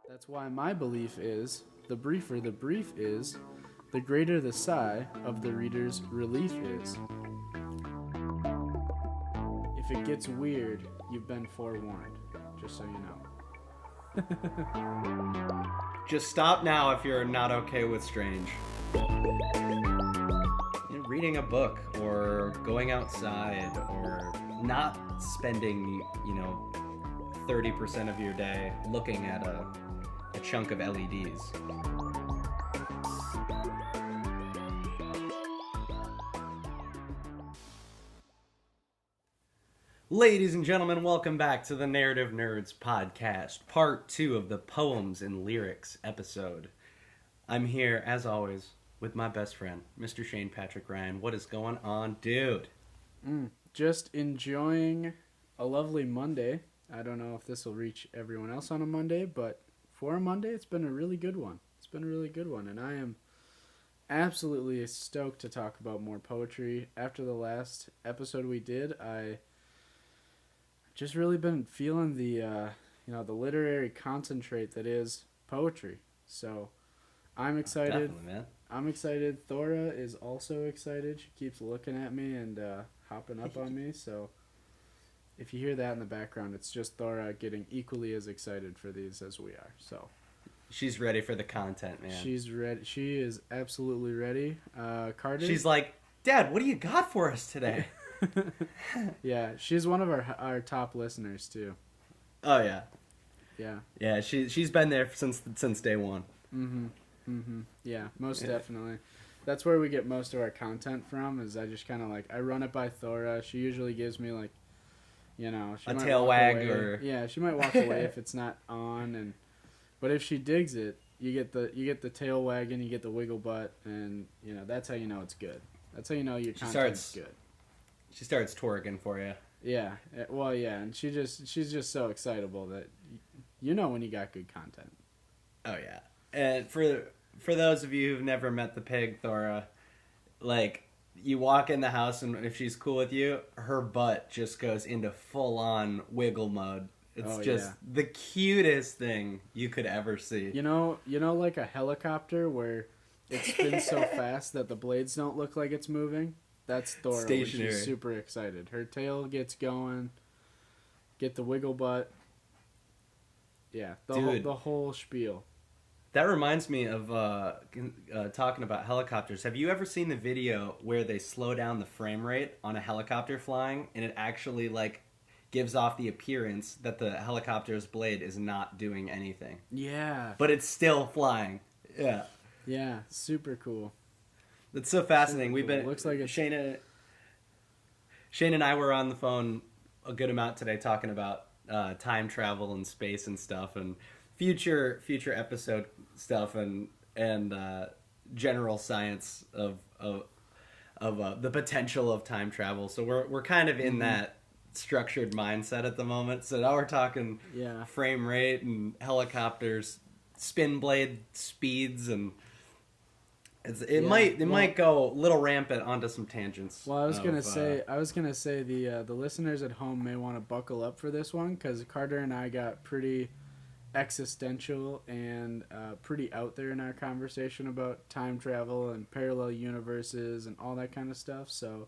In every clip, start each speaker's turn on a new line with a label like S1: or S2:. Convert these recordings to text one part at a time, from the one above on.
S1: That's why my belief is the briefer the brief is, the greater the sigh of the reader's relief is. If it gets weird, you've been forewarned, just so you know.
S2: Just stop now if you're not okay with strange. Reading a book or going outside or not spending, 30% of your day looking at a chunk of LEDs. Ladies and gentlemen, welcome back to the Narrative Nerds podcast, part 2 of the Poems and Lyrics episode. I'm here, as always, with my best friend, Mr. Shane Patrick Ryan. What is going on, dude?
S1: Just enjoying a lovely Monday. I don't know if this will reach everyone else on a Monday, but for a Monday, it's been a really good one. And I am absolutely stoked to talk about more poetry. After the last episode we did, I just really been feeling the literary concentrate that is poetry. So I'm excited.
S2: Definitely, man.
S1: I'm excited. Thora is also excited. She keeps looking at me and hopping up on me. So if you hear that in the background, it's just Thora getting equally as excited for these as we are. So
S2: she's ready for the content, man.
S1: she's ready. She is absolutely ready. Carter.
S2: She's like, Dad, what do you got for us today?
S1: Yeah, she's one of our top listeners too.
S2: Oh yeah,
S1: Yeah.
S2: yeah. She's been there since day one.
S1: Yeah, most definitely. That's where we get most of our content from. Is I just kind of I run it by Thora. She usually gives me she
S2: A
S1: might
S2: tail
S1: walk
S2: wag
S1: away.
S2: or
S1: Yeah, she might walk away if it's not on, but if she digs it, you get the tail wagging, you get the wiggle butt, and that's how you know it's good. That's how you know your content's good.
S2: She starts twerking for you.
S1: Yeah, well, yeah, and she's just so excitable that when you got good content.
S2: Oh yeah, and for those of you who've never met the pig, Thora, you walk in the house and if she's cool with you, her butt just goes into full on wiggle mode. It's the cutest thing you could ever see.
S1: Like a helicopter where it spins so fast that the blades don't look like it's moving. That's Thora.
S2: Stationary.
S1: She's super excited. Her tail gets going. Get the wiggle butt. Yeah, the whole spiel.
S2: That reminds me of talking about helicopters. Have you ever seen the video where they slow down the frame rate on a helicopter flying and it actually gives off the appearance that the helicopter's blade is not doing anything?
S1: Yeah.
S2: But it's still flying. Yeah.
S1: Yeah, super cool.
S2: That's so fascinating.
S1: Super cool.
S2: We've been
S1: Looks like
S2: Shane and I were on the phone a good amount today talking about time travel and space and stuff and future episode stuff and general science of the potential of time travel. So we're kind of in that structured mindset at the moment. So now we're talking frame rate and helicopters, spin blade speeds, and it might go a little rampant onto some tangents.
S1: Well, I was gonna say the listeners at home may want to buckle up for this one because Carter and I got pretty existential and pretty out there in our conversation about time travel and parallel universes and all that kind of stuff. So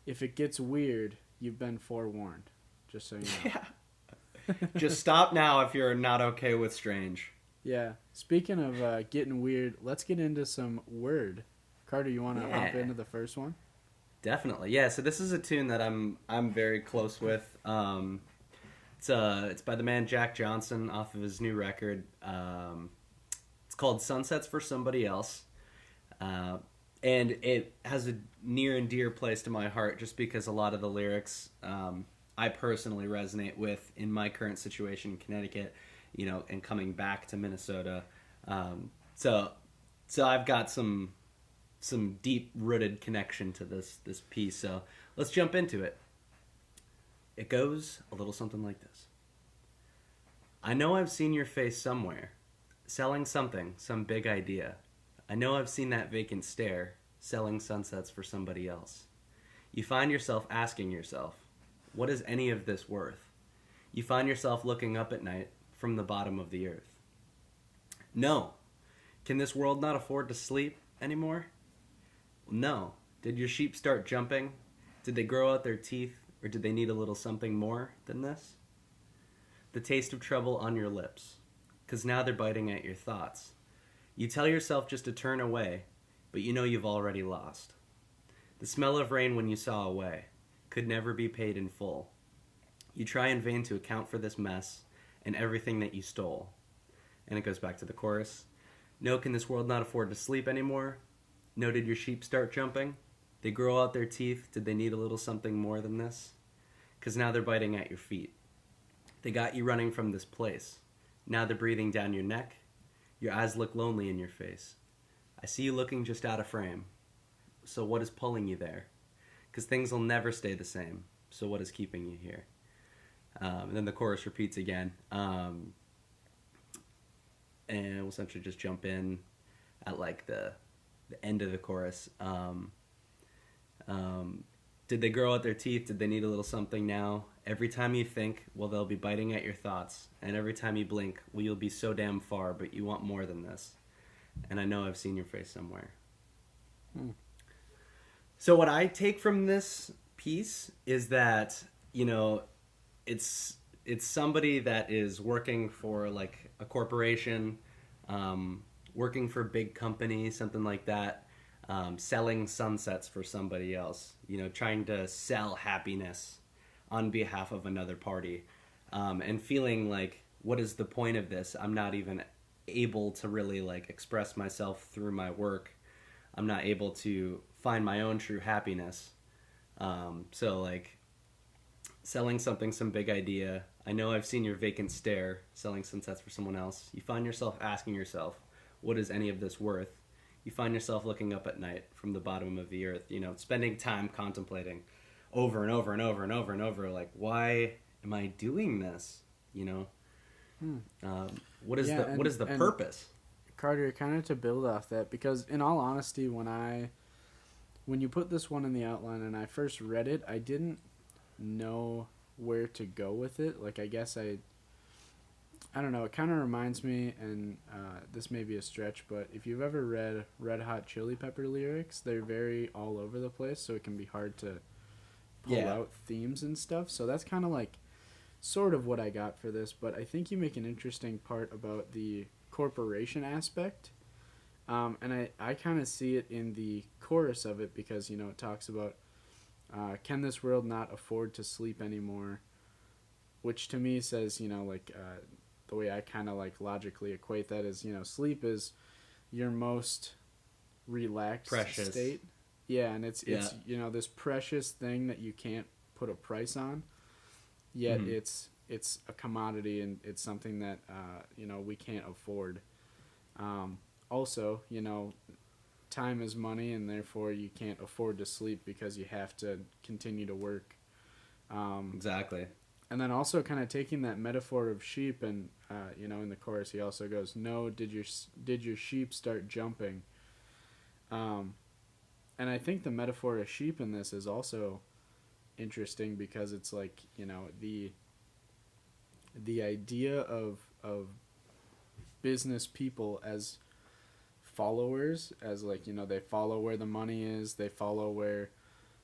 S1: if it gets weird, you've been forewarned. Just so you know.
S2: Yeah. Just stop now if you're not okay with strange.
S1: Yeah. Speaking of getting weird, let's get into some word. Carter, you want to hop into the first one?
S2: Definitely. Yeah, so this is a tune that I'm very close with. It's by the man Jack Johnson off of his new record. It's called Sunsets for Somebody Else. And it has a near and dear place to my heart just because a lot of the lyrics I personally resonate with in my current situation in Connecticut, and coming back to Minnesota. So I've got some deep-rooted connection to this piece. So let's jump into it. It goes a little something like this. I know I've seen your face somewhere, selling something, some big idea. I know I've seen that vacant stare, selling sunsets for somebody else. You find yourself asking yourself, what is any of this worth? You find yourself looking up at night from the bottom of the earth. No. Can this world not afford to sleep anymore? No. Did your sheep start jumping? Did they grow out their teeth, or did they need a little something more than this? The taste of trouble on your lips, 'cause now they're biting at your thoughts. You tell yourself just to turn away, but you know you've already lost. The smell of rain when you saw away could never be paid in full. You try in vain to account for this mess and everything that you stole. And it goes back to the chorus. No, can this world not afford to sleep anymore? No, did your sheep start jumping? They grow out their teeth. Did they need a little something more than this? 'Cause now they're biting at your feet. They got you running from this place. Now they're breathing down your neck. Your eyes look lonely in your face. I see you looking just out of frame. So what is pulling you there? 'Cause things will never stay the same. So what is keeping you here? And then the chorus repeats again. And we'll essentially just jump in at like the end of the chorus. Did they grow out their teeth? Did they need a little something now? Every time you think, well, they'll be biting at your thoughts. And every time you blink, well, you'll be so damn far, but you want more than this. And I know I've seen your face somewhere. So what I take from this piece is that, you know, it's somebody that is working for like a corporation, working for a big company, something like that. Selling sunsets for somebody else, you know, trying to sell happiness on behalf of another party, and feeling like, what is the point of this? I'm not even able to really like express myself through my work. I'm not able to find my own true happiness. So like selling something, some big idea. I know I've seen your vacant stare, selling sunsets for someone else. You find yourself asking yourself, what is any of this worth? You find yourself looking up at night from the bottom of the earth, you know, spending time contemplating over and over and over and over and over, like, why am I doing this? You know, what is the purpose?
S1: Carter, kind of to build off that, because in all honesty, when you put this one in the outline and I first read it, I didn't know where to go with it. Like, I guess I don't know, it kind of reminds me, and this may be a stretch, but if you've ever read Red Hot Chili Pepper lyrics, they're very all over the place, so it can be hard to pull out themes and stuff. So that's kind of like sort of what I got for this, but I think you make an interesting part about the corporation aspect, and I kind of see it in the chorus of it, because, you know, it talks about, can this world not afford to sleep anymore, which to me says, you know, like, the way I kind of like logically equate that is, you know, sleep is your most relaxed
S2: precious
S1: state. Yeah, and it's you know, this precious thing that you can't put a price on, yet it's a commodity, and it's something that you know, we can't afford. Also, you know, time is money, and therefore you can't afford to sleep because you have to continue to work.
S2: Exactly.
S1: And then also kind of taking that metaphor of sheep, and you know, in the chorus he also goes, "No, did your sheep start jumping?" And I think the metaphor of sheep in this is also interesting, because it's like, you know, the idea of business people as followers, as like, you know, they follow where the money is, they follow where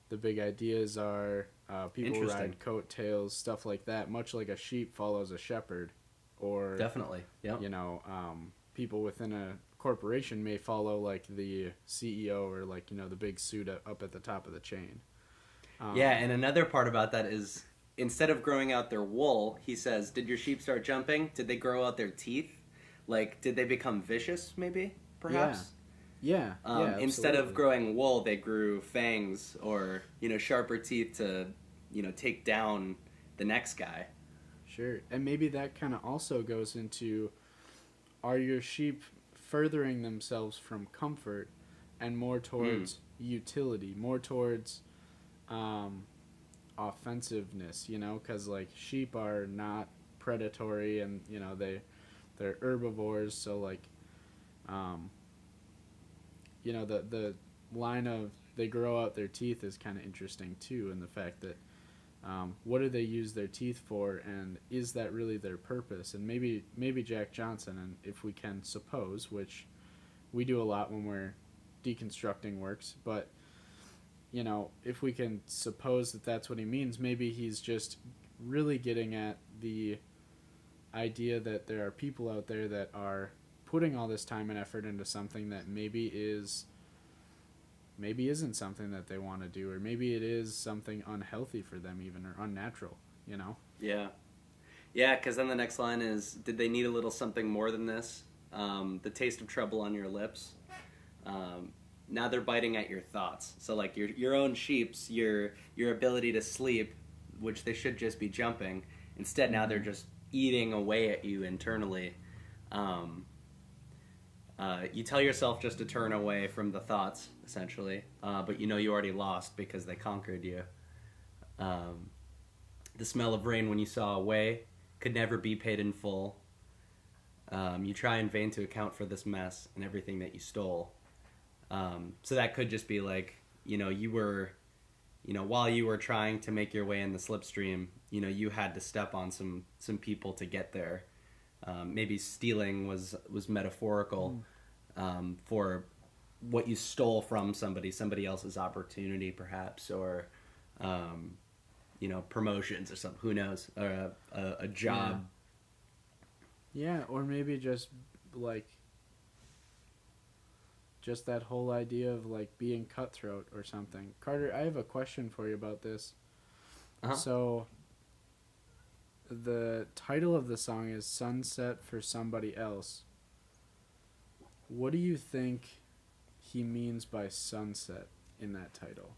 S1: the big ideas are. People ride coattails, stuff like that, much like a sheep follows a shepherd. Or
S2: definitely, yeah.
S1: You know, people within a corporation may follow like the CEO, or like, you know, the big suit up at the top of the chain.
S2: Yeah, and another part about that is, instead of growing out their wool, he says, did your sheep start jumping? Did they grow out their teeth? Like, did they become vicious, maybe, perhaps?
S1: Yeah.
S2: Instead of growing wool, they grew fangs, or, you know, sharper teeth to, you know, take down the next guy.
S1: Sure. And maybe that kind of also goes into, are your sheep furthering themselves from comfort and more towards utility, more towards offensiveness, you know? Because, like, sheep are not predatory, and, you know, they're herbivores, so, like, you know, the line of they grow out their teeth is kind of interesting too, and the fact that What do they use their teeth for, and is that really their purpose? And maybe Jack Johnson, and if we can suppose, which we do a lot when we're deconstructing works, but if we can suppose that that's what he means, maybe he's just really getting at the idea that there are people out there that are putting all this time and effort into something that maybe isn't something that they want to do, or maybe it is something unhealthy for them even, or unnatural.
S2: Yeah. Yeah, because then the next line is, did they need a little something more than this? The taste of trouble on your lips. Now they're biting at your thoughts. So like your own sheeps, your ability to sleep, which they should just be jumping. Instead, now they're just eating away at you internally. You tell yourself just to turn away from the thoughts, essentially, but you already lost because they conquered you. The smell of rain when you saw away could never be paid in full. You try in vain to account for this mess and everything that you stole. So that could just be like, you were, while you were trying to make your way in the slipstream, you had to step on some people to get there. Maybe stealing was metaphorical for what you stole from somebody else's opportunity, perhaps, or promotions or something. Who knows? Or a job.
S1: Yeah, or maybe just that whole idea of like being cutthroat or something. Carter, I have a question for you about this.
S2: Uh-huh.
S1: So the title of the song is Sunset for Somebody Else. What do you think he means by sunset in that title?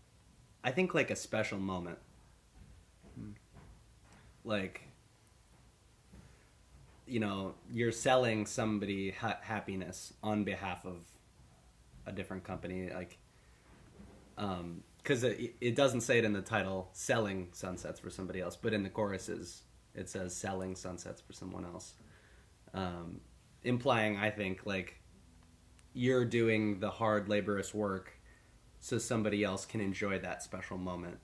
S2: I think like a special moment. Like, you're selling somebody happiness on behalf of a different company, like, because it doesn't say it in the title, selling sunsets for somebody else, but in the choruses it says selling sunsets for someone else, implying, I think, like, you're doing the hard laborious work so somebody else can enjoy that special moment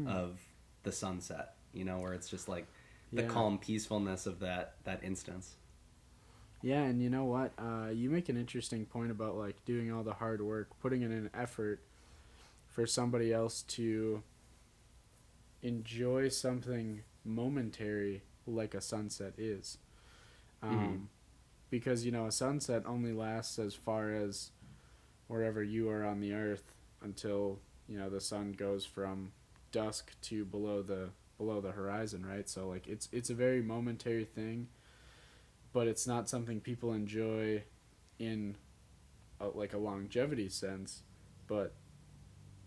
S2: of the sunset, where it's just like the calm peacefulness of that instance.
S1: Yeah, and you know what? You make an interesting point about like doing all the hard work, putting in an effort for somebody else to enjoy something momentary like a sunset is. Because, a sunset only lasts as far as wherever you are on the earth until, the sun goes from dusk to below the horizon, right? So like it's a very momentary thing, but it's not something people enjoy in like a longevity sense, but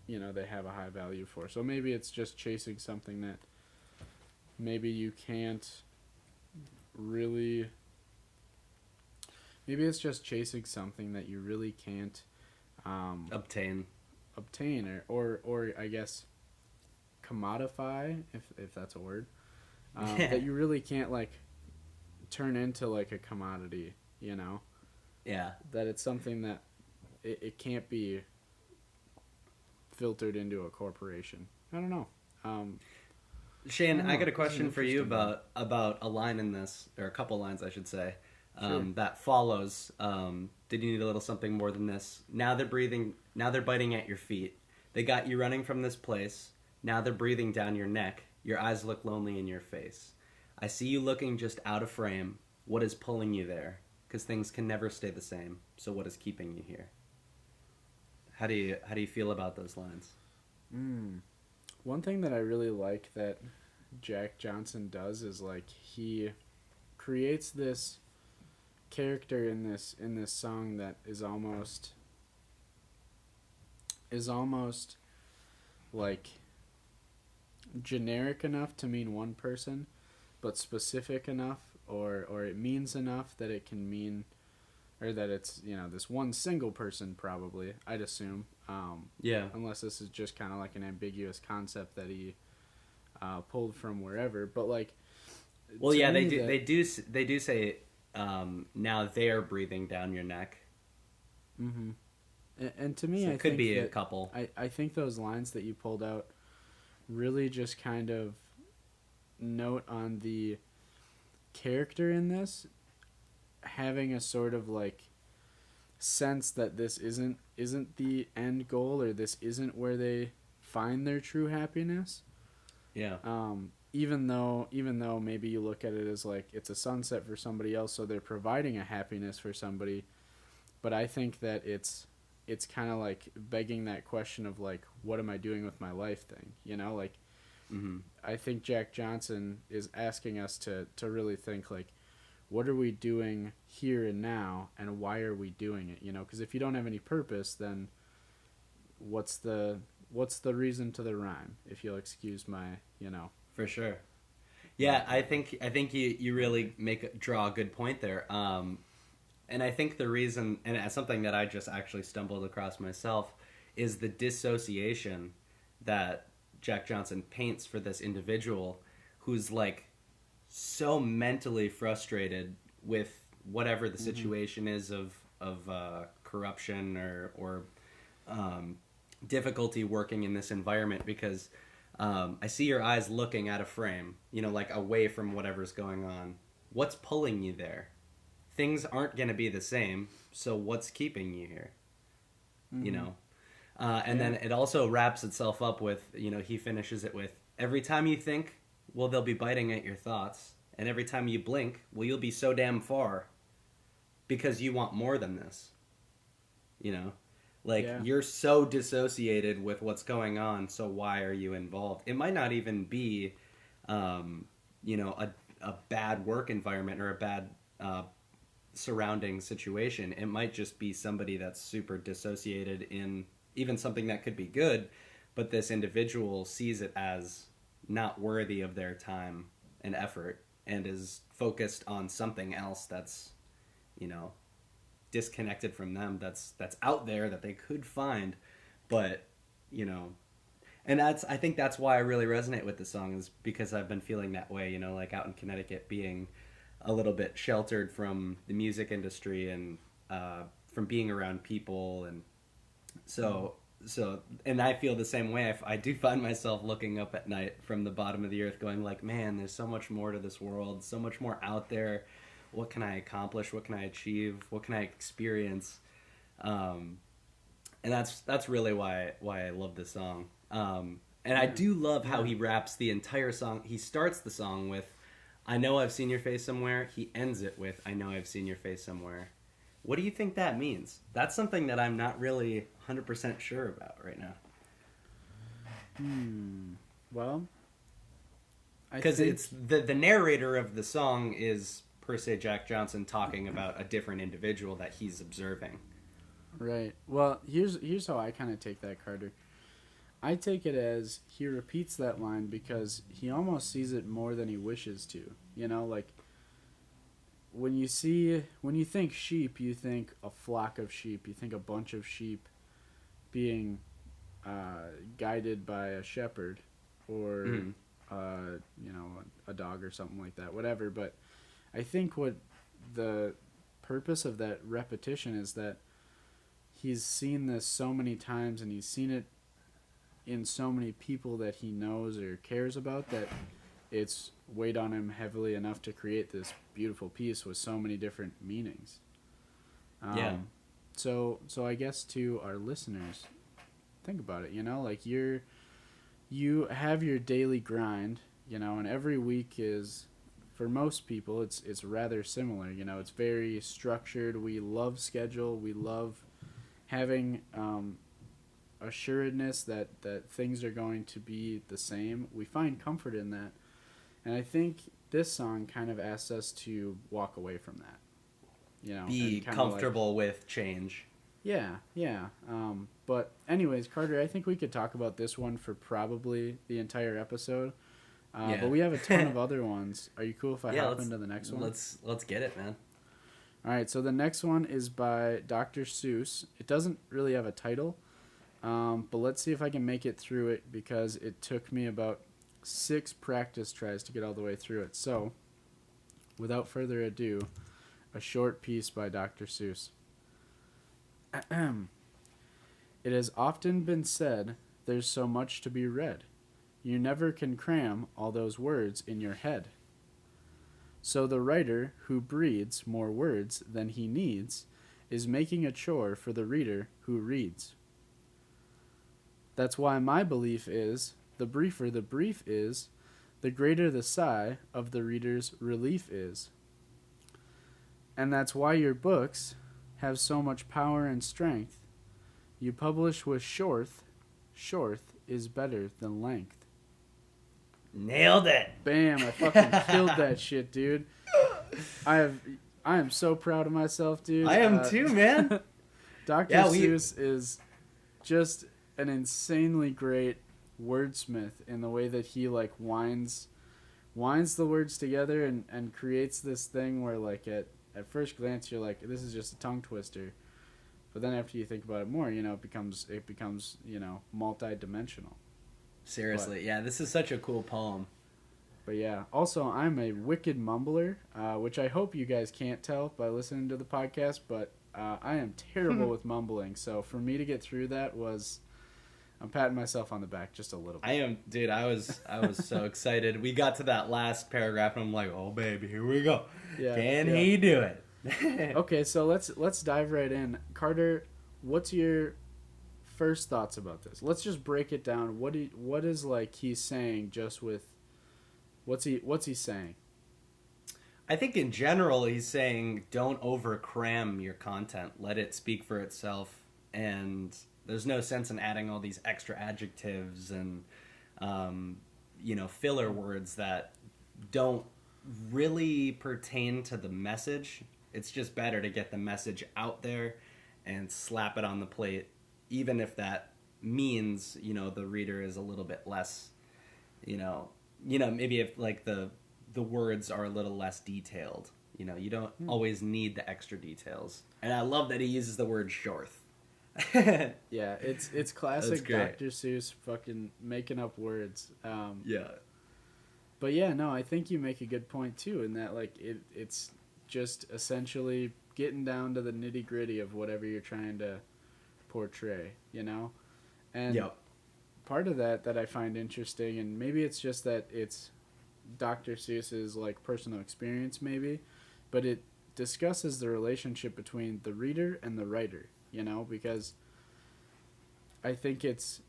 S1: they have a high value for. So maybe it's just chasing something that maybe you can't really, maybe it's just chasing something that you really can't obtain or I guess commodify, if that's a word, that you really can't like turn into like a commodity,
S2: Yeah.
S1: That it's something that it can't be filtered into a corporation. I don't know.
S2: Shane, I got a question for you about a line in this, or a couple lines, I should say, that follows. Did you need a little something more than this? Now they're biting at your feet. They got you running from this place. Now they're breathing down your neck. Your eyes look lonely in your face. I see you looking just out of frame. What is pulling you there? Because things can never stay the same. So what is keeping you here? How do you feel about those lines?
S1: One thing that I really like that Jack Johnson does is like he creates this character in this song that is almost like generic enough to mean one person, but specific enough or it means enough that it can mean, or that it's this one single person, probably, I'd assume, unless this is just kind of like an ambiguous concept that he pulled from wherever. But like,
S2: well, yeah, they do say now they're breathing down your neck.
S1: And to me, so
S2: it could be a couple.
S1: I think those lines that you pulled out really just kind of note on the character in this having a sort of like sense that this isn't the end goal, or this isn't where they find their true happiness.
S2: Yeah.
S1: Even though maybe you look at it as like it's a sunset for somebody else, so they're providing a happiness for somebody, but I think that it's kind of like begging that question of like, what am I doing with my life thing, like.
S2: Mm-hmm.
S1: I think Jack Johnson is asking us to really think like, what are we doing here and now, and why are we doing it? Because if you don't have any purpose, then what's the reason to the rhyme? If you'll excuse my.
S2: For sure. Yeah, I think you really draw a good point there. And I think the reason, and it's something that I just actually stumbled across myself, is the dissociation that Jack Johnson paints for this individual who's like so mentally frustrated with whatever the situation is of corruption or difficulty working in this environment, because I see your eyes looking at a frame, like away from whatever's going on. What's pulling you there? Things aren't going to be the same, so what's keeping you here?
S1: Mm-hmm.
S2: And then it also wraps itself up with, he finishes it with, every time you think, well, they'll be biting at your thoughts. And every time you blink, well, you'll be so damn far because you want more than this. You're so dissociated with what's going on, so why are you involved? It might not even be, a bad work environment or a bad surrounding situation. It might just be somebody that's super dissociated in even something that could be good, but this individual sees it as not worthy of their time and effort and is focused on something else that's, disconnected from them, that's out there that they could find, but, and I think that's why I really resonate with the song, is because I've been feeling that way, like out in Connecticut, being a little bit sheltered from the music industry and from being around people, and so and I feel the same way. I do find myself looking up at night from the bottom of the earth going like, man, there's so much more to this world, so much more out there. What can I accomplish? What can I achieve? What can I experience? And that's really why I love this song. And I do love how he wraps the entire song. He starts the song with, I know I've seen your face somewhere. He ends it with, I know I've seen your face somewhere. What do you think that means? That's something that I'm not really 100% sure about right now.
S1: Well,
S2: because it's the narrator of the song is per se Jack Johnson talking about a different individual that he's observing.
S1: Right. Well, here's how I kind of take that, Carter. I take it as he repeats that line because he almost sees it more than he wishes to. Like when you think sheep, you think a flock of sheep. You think a bunch of sheep being guided by a shepherd or a dog or something like that, whatever. But I think what the purpose of that repetition is that he's seen this so many times, and he's seen it in so many people that he knows or cares about, that it's weighed on him heavily enough to create this beautiful piece with so many different meanings. So I guess to our listeners, think about it. Like you have your daily grind, and every week is, for most people, it's rather similar. It's very structured. We love schedule. We love having assuredness that things are going to be the same. We find comfort in that. And I think this song kind of asks us to walk away from that.
S2: Be comfortable with change.
S1: Yeah. But anyways, Carter, I think we could talk about this one for probably the entire episode. But we have a ton of other ones. Are you cool if I hop into the next one?
S2: Let's get it, man.
S1: All right, so the next one is by Dr. Seuss. It doesn't really have a title, but let's see if I can make it through it, because it took me about 6 practice tries to get all the way through it. So, without further ado, a short piece by Dr. Seuss. It has often been said, there's so much to be read. you never can cram all those words in your head. So the writer who breeds more words than he needs is making a chore for the reader who reads. That's why my belief is the briefer the brief is, the greater the sigh of the reader's relief is. And that's why your books have so much power and strength. You publish with shorth. Shorth is better than length.
S2: Nailed it.
S1: Bam, I fucking killed that shit, dude. I am so proud of myself, dude.
S2: I am too, man.
S1: Dr. Seuss is just an insanely great wordsmith in the way that he like winds the words together and creates this thing where like at first glance you're like, this is just a tongue twister. But then after you think about it more, it becomes multi-dimensional.
S2: Seriously, yeah, this is such a cool poem.
S1: But yeah, also I'm a wicked mumbler, which I hope you guys can't tell by listening to the podcast, but I am terrible with mumbling. So for me to get through that I'm patting myself on the back just a little bit.
S2: I am, dude. I was so excited. We got to that last paragraph, and I'm like, "Oh, baby, here we go.
S1: Yeah,
S2: Can he do it?"
S1: Okay, so let's dive right in. Carter, what's your first thoughts about this? Let's just break it down. What is like he's saying just with what's he saying?
S2: I think in general he's saying don't over cram your content. Let it speak for itself, and there's no sense in adding all these extra adjectives and filler words that don't really pertain to the message. It's just better to get the message out there and slap it on the plate, even if that means the reader is a little bit less maybe if like the words are a little less detailed. You don't always need the extra details. And I love that he uses the word shorth.
S1: Yeah, it's classic Dr. Seuss fucking making up words.
S2: Yeah.
S1: But yeah, no, I think you make a good point too, in that like it's just essentially getting down to the nitty gritty of whatever you're trying to portray, And
S2: yep.
S1: Part of that I find interesting, and maybe it's just that it's Dr. Seuss's like personal experience, maybe, but it discusses the relationship between the reader and the writer. Because I think it's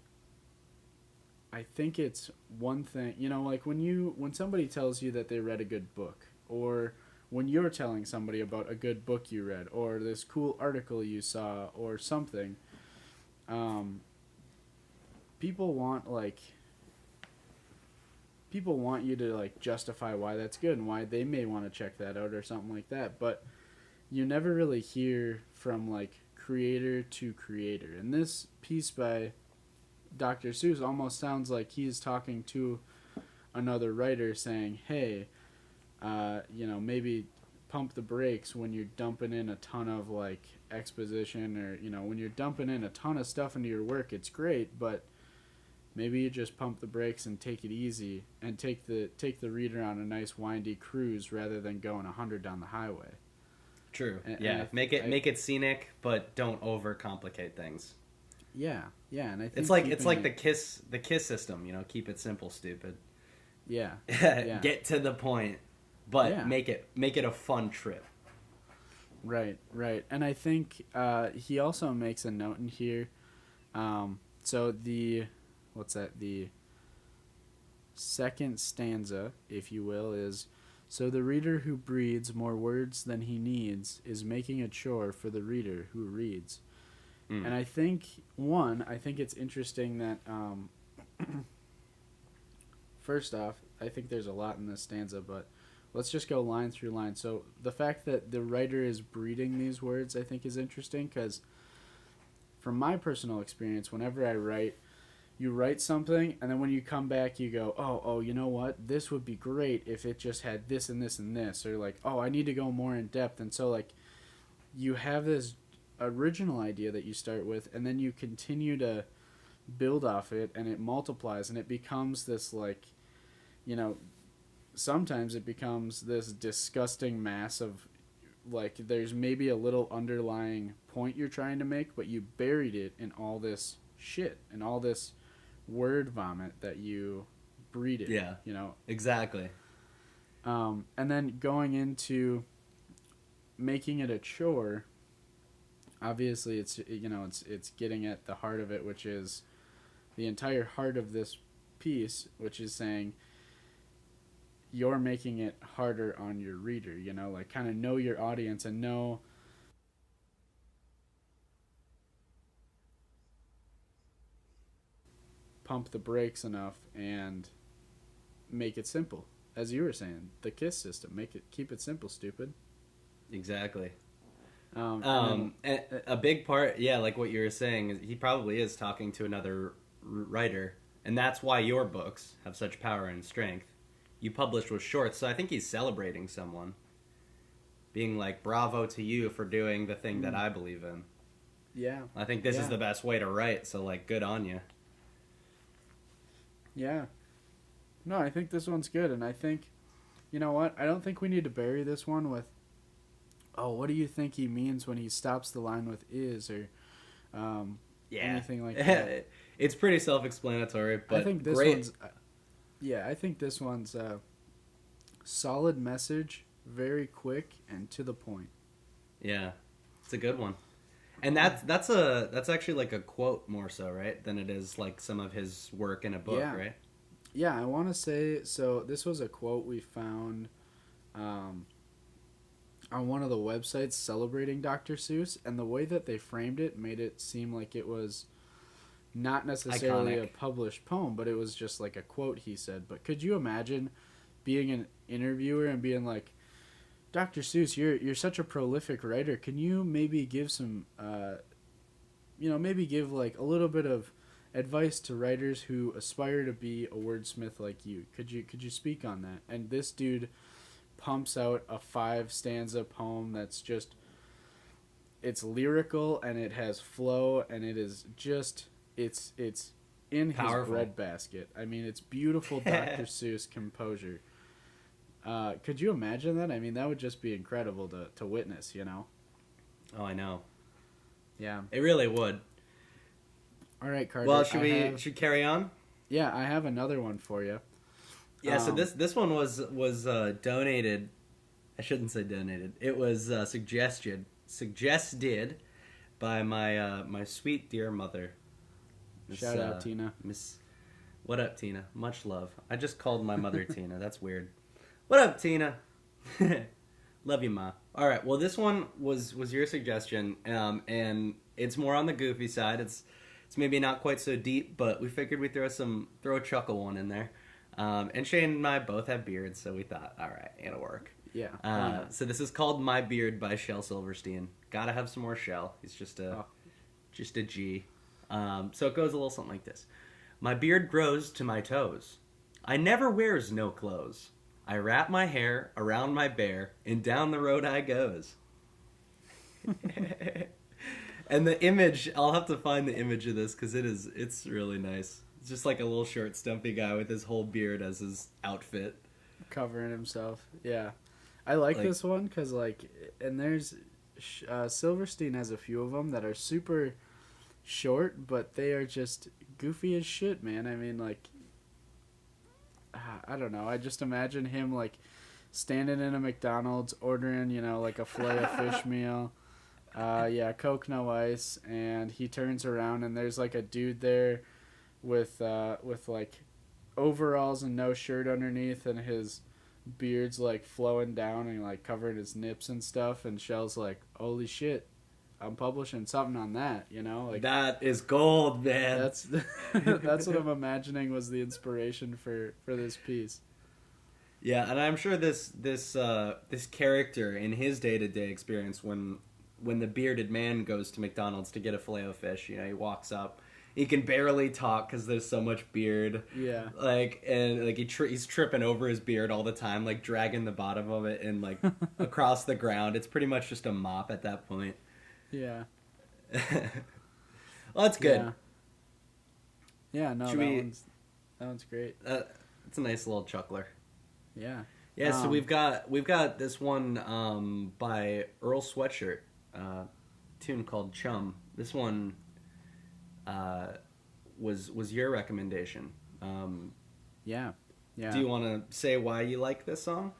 S1: one thing, like when somebody tells you that they read a good book, or when you're telling somebody about a good book you read, or this cool article you saw, or something, people want you to like justify why that's good and why they may want to check that out or something like that, but you never really hear from like creator to creator. And this piece by Dr. Seuss almost sounds like he's talking to another writer saying, hey, maybe pump the brakes when you're dumping in a ton of like exposition, or when you're dumping in a ton of stuff into your work. It's great, but maybe you just pump the brakes and take it easy and take the reader on a nice windy cruise rather than going 100 down the highway.
S2: True. And make it scenic, but don't overcomplicate things.
S1: Yeah, and I think
S2: it's like the kiss system. Keep it simple, stupid.
S1: Yeah.
S2: Get to the point, but make it a fun trip.
S1: Right. And I think he also makes a note in here. So the second stanza, if you will, is, so the reader who breeds more words than he needs is making a chore for the reader who reads. And I think it's interesting that first off, I think there's a lot in this stanza, but let's just go line through line. So the fact that the writer is breeding these words, I think, is interesting, because from my personal experience, whenever I write, you write something, and then when you come back, you go, oh, you know what? This would be great if it just had this and this and this, or like, oh, I need to go more in depth. And so like, you have this original idea that you start with, and then you continue to build off it, and it multiplies, and it becomes this like, sometimes it becomes this disgusting mass of like, there's maybe a little underlying point you're trying to make, but you buried it in all this shit and all this word vomit that you breed it.
S2: Yeah.
S1: You know.
S2: Exactly.
S1: And then going into making it a chore. Obviously, it's it's getting at the heart of it, which is the entire heart of this piece, which is saying you're making it harder on your reader. You know, like kind of know your audience and know pump the brakes enough and make it simple. As you were saying, the KISS system, keep it simple, stupid.
S2: Exactly.
S1: And
S2: And a big part, yeah, like what you were saying, is he probably is talking to another writer, and that's why your books have such power and strength. You published with shorts, so I think he's celebrating someone, being like, "Bravo to you for doing the thing that I believe in."
S1: yeah,
S2: I think this is the best way to write, so like, good on you.
S1: yeah. No, I think this one's good, and I think, you know what? I don't think we need to bury this one with, oh, what do you think he means when he stops the line with is or anything like that.
S2: It's pretty self-explanatory, but
S1: I think this
S2: great.
S1: one's, I think this one's solid message, very quick and to the point.
S2: Yeah, it's a good one. And that's actually like a quote more so, right? Than it is like some of his work in a book, right?
S1: Yeah, I want to say, so this was a quote we found on one of the websites celebrating Dr. Seuss, and the way that they framed it made it seem like it was not necessarily
S2: Iconic.
S1: a published poem, but it was just like a quote he said. But could you imagine being an interviewer and being like, Dr. Seuss, you're such a prolific writer. Can you maybe give some, maybe give like a little bit of advice to writers who aspire to be a wordsmith like you? Could you speak on that? And this dude pumps out a 5-stanza poem that's just, it's lyrical and it has flow and it is just, it's in
S2: Powerful.
S1: his breadbasket. I mean, it's beautiful Dr. Seuss composure. Could you imagine that? I mean, that would just be incredible to witness, you know?
S2: Oh, I know.
S1: Yeah.
S2: It really would.
S1: All right, Carter.
S2: Well, should carry on?
S1: Yeah, I have another one for you.
S2: Yeah, so this one was donated. I shouldn't say donated. It was suggested by my sweet dear mother.
S1: Shout out, Tina.
S2: What up, Tina? Much love. I just called my mother Tina. That's weird. What up, Tina? Love you, Ma. All right. Well, this one was your suggestion, and it's more on the goofy side. It's maybe not quite so deep, but we figured we'd throw a chuckle one in there. And Shane and I both have beards, so we thought, all right, it'll work.
S1: Yeah.
S2: So this is called My Beard by Shel Silverstein. Gotta have some more Shel. He's just a G. So it goes a little something like this. My beard grows to my toes. I never wears no clothes. I wrap my hair around my bear, and down the road I goes. And the image, I'll have to find the image of this because it's really nice. It's just like a little short, stumpy guy with his whole beard as his outfit.
S1: Covering himself. Yeah. I like this one because, and there's, Silverstein has a few of them that are super short, but they are just goofy as shit, man. I mean, I don't know. I just imagine him, standing in a McDonald's, ordering, a filet of fish meal. Coke, no ice, and he turns around and there's a dude there with overalls and no shirt underneath, and his beard's flowing down and covering his nips and stuff, and Shel's like, holy shit, I'm publishing something on that,
S2: that is gold, man.
S1: That's what I'm imagining was the inspiration for this piece.
S2: Yeah, and I'm sure this character in his day-to-day experience when the bearded man goes to McDonald's to get a filet of fish, he walks up. He can barely talk because there's so much beard.
S1: Yeah.
S2: He's tripping over his beard all the time, dragging the bottom of it and across the ground. It's pretty much just a mop at that point.
S1: Yeah.
S2: Well, that's good.
S1: Yeah. No, that one's great.
S2: It's a nice little chuckler.
S1: Yeah.
S2: Yeah. So we've got this one by Earl Sweatshirt, tune called Chum. This one was your recommendation.
S1: Yeah, yeah.
S2: Do you want to say why you like this song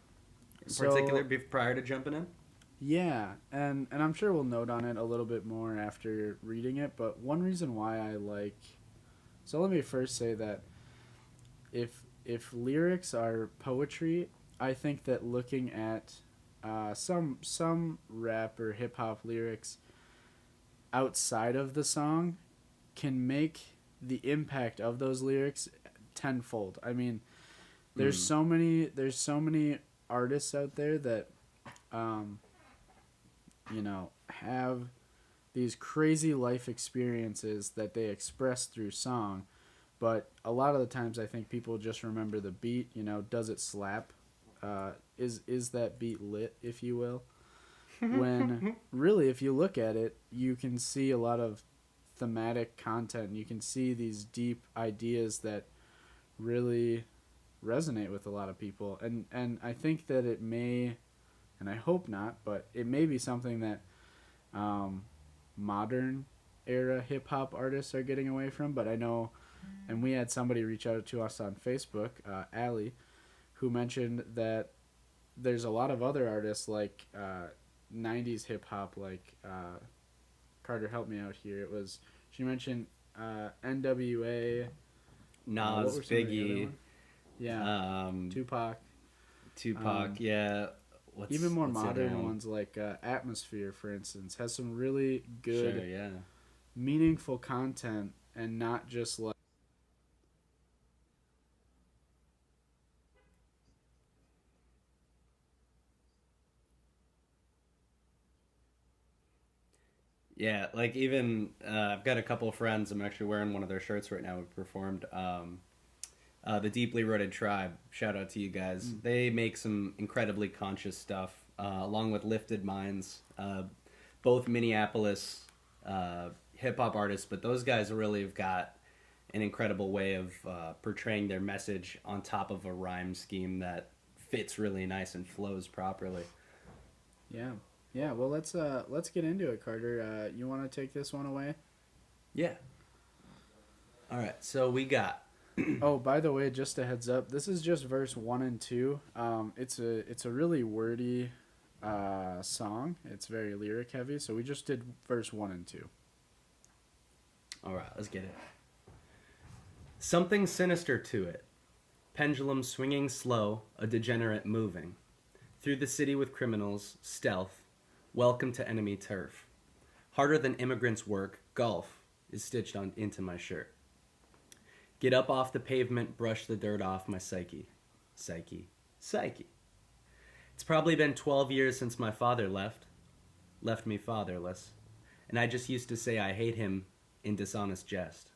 S2: in
S1: So
S2: particular prior to jumping in?
S1: yeah, and I'm sure we'll note on it a little bit more after reading it. But one reason why I like, so let me first say that if lyrics are poetry, I think that looking at some rap or hip hop lyrics outside of the song can make the impact of those lyrics tenfold. I mean,
S2: Mm.
S1: there's so many artists out there that um, have these crazy life experiences that they express through song, but a lot of the times I think people just remember the beat. Does it slap? Is that beat lit, if you will? When really, if you look at it, you can see a lot of thematic content. You can see these deep ideas that really resonate with a lot of people, and I think that it may, and I hope not, but it may be something that modern era hip hop artists are getting away from. But I know, and we had somebody reach out to us on Facebook, Allie, who mentioned that there's a lot of other artists like 90s hip hop, like Carter, help me out here. She mentioned NWA. What
S2: Nas,
S1: were some of the other
S2: Biggie,
S1: ones? Yeah, Tupac.
S2: Tupac,
S1: Um,
S2: yeah.
S1: Even more
S2: What's the other
S1: modern
S2: one?
S1: ones like Atmosphere, for instance, has some really
S2: Sure,
S1: good,
S2: yeah.
S1: meaningful content and not just like.
S2: Yeah, like even I've got a couple of friends. I'm actually wearing one of their shirts right now. We performed the Deeply Rooted Tribe. Shout out to you guys.
S1: Mm,
S2: They make some incredibly conscious stuff, along with Lifted Minds. Both Minneapolis hip hop artists, but those guys really have got an incredible way of portraying their message on top of a rhyme scheme that fits really nice and flows properly.
S1: yeah, yeah. Well, let's get into it, Carter. You want to take this one away?
S2: Yeah. All right. So we got.
S1: Oh, by the way, just a heads up. This is just verse 1 and 2. It's a really wordy song. It's very lyric heavy. So we just did verse 1 and 2.
S2: All right. Let's get it. Something sinister to it. Pendulum swinging slow, a degenerate moving. Through the city with criminals, stealth. Welcome to enemy turf. Harder than immigrants work, golf is stitched on into my shirt. Get up off the pavement, brush the dirt off my psyche. Psyche. Psyche. It's probably been 12 years since my father left me fatherless. And I just used to say I hate him in dishonest jest.